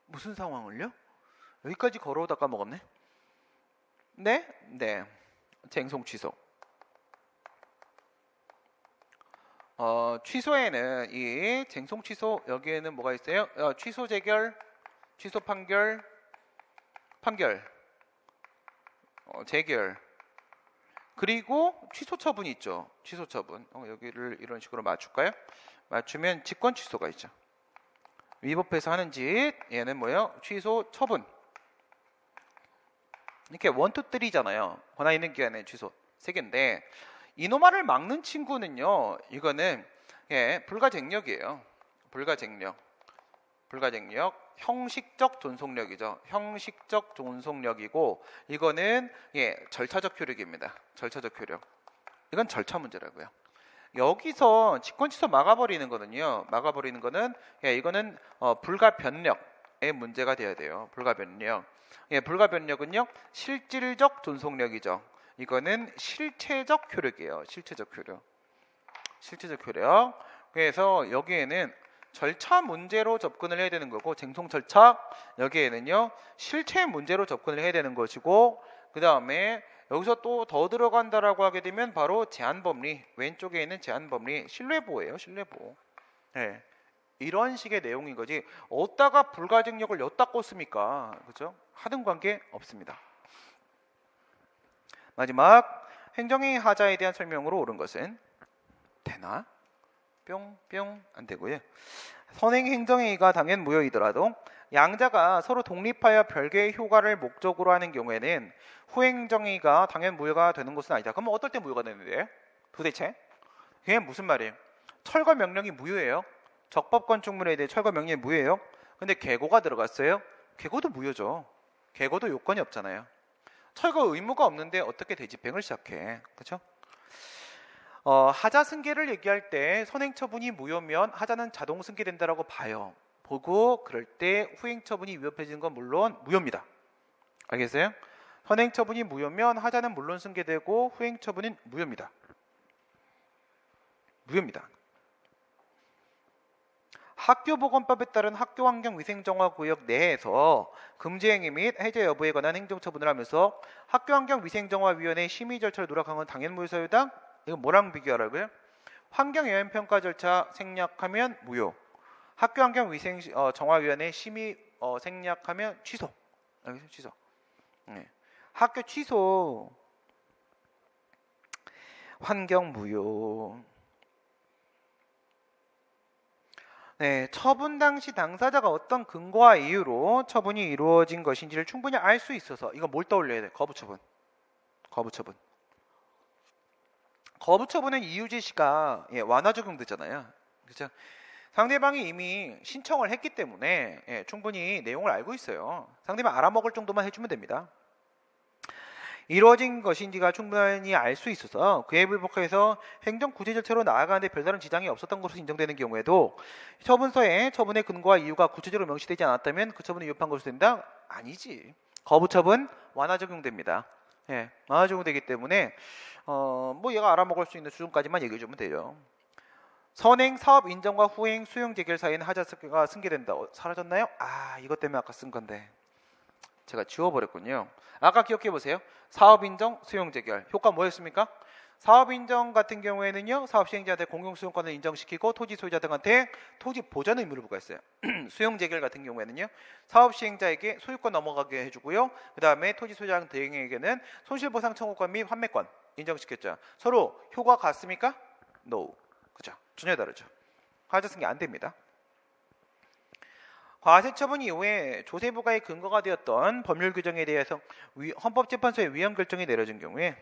무슨 상황을요? 여기까지 걸어오다가 먹었네. 네? 네. 쟁송 취소. 취소에는 이 쟁송 취소 여기에는 뭐가 있어요? 취소 재결, 취소 판결, 재결. 그리고 취소 처분이 있죠. 취소 처분. 여기를 이런 식으로 맞출까요? 맞추면 직권 취소가 있죠. 위법해서 하는 짓. 얘는 뭐예요? 취소 처분. 이렇게 1, 2, 3잖아요. 권한 있는 기간의 취소 3개인데 이노마를 막는 친구는요. 이거는 불가쟁력이에요. 불가쟁력. 형식적 존속력이죠. 형식적 존속력이고 이거는 절차적 효력입니다. 절차적 효력. 이건 절차 문제라고요. 여기서 직권 취소 막아버리는 거는요. 막아버리는 거는 이거는 불가변력의 문제가 돼야 돼요. 불가변력. 불가변력은요. 실질적 존속력이죠. 이거는 실체적 효력이에요. 실체적 효력. 실체적 효력. 그래서 여기에는 절차 문제로 접근을 해야 되는 거고, 쟁송 절차 여기에는요 실체 문제로 접근을 해야 되는 것이고, 그 다음에 여기서 또 더 들어간다라고 하게 되면 바로 제한법리, 왼쪽에 있는 제한법리, 신뢰보호예요. 신뢰보호. 네. 이런 식의 내용인 거지. 어디다가 불가증력을 엿다 꽂습니까? 그죠? 하등 관계 없습니다. 마지막 행정의 하자에 대한 설명으로 옳은 것은 되나? 뿅뿅 안 되고요. 선행 행정행위가 당연 무효이더라도 양자가 서로 독립하여 별개의 효과를 목적으로 하는 경우에는 후행정행위가 당연 무효가 되는 것은 아니다. 그럼 어떨 때 무효가 되는데? 도대체? 그게 무슨 말이에요? 철거 명령이 무효예요. 적법 건축물에 대해 철거 명령이 무효예요. 근데 계고가 들어갔어요. 계고도 무효죠. 계고도 요건이 없잖아요. 철거 의무가 없는데 어떻게 대집행을 시작해? 그렇죠? 하자 승계를 얘기할 때 선행 처분이 무효면 하자는 자동 승계된다라고 봐요. 보고 그럴 때 후행 처분이 위협해지는 건 물론 무효입니다. 알겠어요? 선행 처분이 무효면 하자는 물론 승계되고 후행 처분은 무효입니다. 무효입니다. 학교보건법에 따른 학교환경위생정화구역 내에서 금지행위 및 해제 여부에 관한 행정처분을 하면서 학교환경위생정화위원회 심의 절차를 누락한 건 당연 무효 사유다? 이거 뭐랑 비교하라고요? 환경영향평가 절차 생략하면 무효. 학교환경위생정화위원회 심의 생략하면 취소. 알겠어요? 취소. 네. 학교 취소. 환경 무효. 네, 처분 당시 당사자가 어떤 근거와 이유로 처분이 이루어진 것인지를 충분히 알 수 있어서 이거 뭘 떠올려야 돼? 거부처분. 거부처분. 거부처분은 이유 제시가 완화 적용되잖아요. 그렇죠? 상대방이 이미 신청을 했기 때문에 충분히 내용을 알고 있어요. 상대방 알아먹을 정도만 해주면 됩니다. 이루어진 것인지가 충분히 알 수 있어서 그에 불복해서 행정 구제 절차로 나아가는데 별다른 지장이 없었던 것으로 인정되는 경우에도 처분서에 처분의 근거와 이유가 구체적으로 명시되지 않았다면 그 처분이 위협한 것으로 된다? 아니지. 거부처분 완화 적용됩니다. 완화 적용되기 때문에 뭐 얘가 알아먹을 수 있는 수준까지만 얘기해주면 돼요. 선행 사업 인정과 후행 수용 재결 사이에는 하자가 승계된다. 사라졌나요? 이것 때문에 아까 쓴 건데 제가 지워버렸군요. 아까 기억해 보세요. 사업 인정, 수용 재결. 효과 뭐였습니까? 사업 인정 같은 경우에는요, 사업 시행자한테 공용 수용권을 인정시키고 토지 소유자 등한테 토지 보전 의무를 부과했어요. 수용 재결 같은 경우에는요, 사업 시행자에게 소유권 넘어가게 해주고요. 그 다음에 토지 소유자 대행에게는 손실보상 청구권 및 환매권 인정시켰죠. 서로 효과 같습니까? No. 그죠? 전혀 다르죠. 하자 승계 안 됩니다. 과세처분 이후에 조세부과의 근거가 되었던 법률 규정에 대해서 헌법재판소의 위헌 결정이 내려진 경우에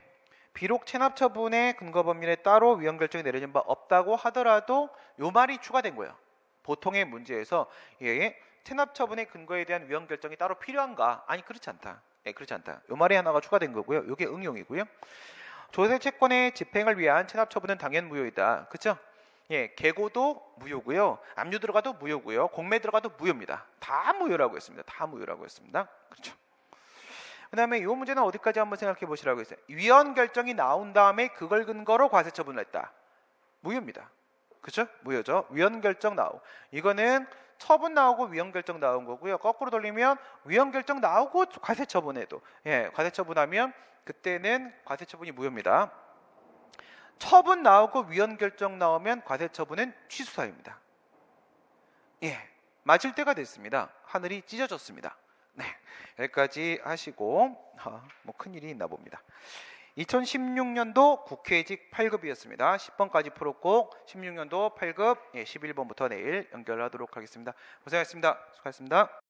비록 체납처분의 근거 법률에 따로 위헌 결정이 내려진 바 없다고 하더라도 요 말이 추가된 거예요. 보통의 문제에서 체납처분의 근거에 대한 위헌 결정이 따로 필요한가? 아니 그렇지 않다. 그렇지 않다. 요 말이 하나가 추가된 거고요. 요게 응용이고요. 조세채권의 집행을 위한 체납처분은 당연 무효이다. 그렇죠? 계고도 무효고요. 압류 들어가도 무효고요. 공매 들어가도 무효입니다. 다 무효라고 했습니다. 다 무효라고 했습니다. 그렇죠? 그 다음에 이 문제는 어디까지 한번 생각해 보시라고 했어요. 위헌 결정이 나온 다음에 그걸 근거로 과세 처분을 했다. 무효입니다. 그렇죠? 무효죠. 위헌 결정 나오고 이거는 처분 나오고 위헌 결정 나온 거고요. 거꾸로 돌리면 위헌 결정 나오고 과세 처분해도 과세 처분하면 그때는 과세 처분이 무효입니다. 처분 나오고 위헌 결정 나오면 과세 처분은 취소 사유입니다. 맞을 때가 됐습니다. 하늘이 찢어졌습니다. 네, 여기까지 하시고 뭐 큰일이 있나 봅니다. 2016년도 국회직 8급이었습니다. 10번까지 풀었고 16년도 8급 11번부터 내일 연결하도록 하겠습니다. 고생하셨습니다. 수고하셨습니다.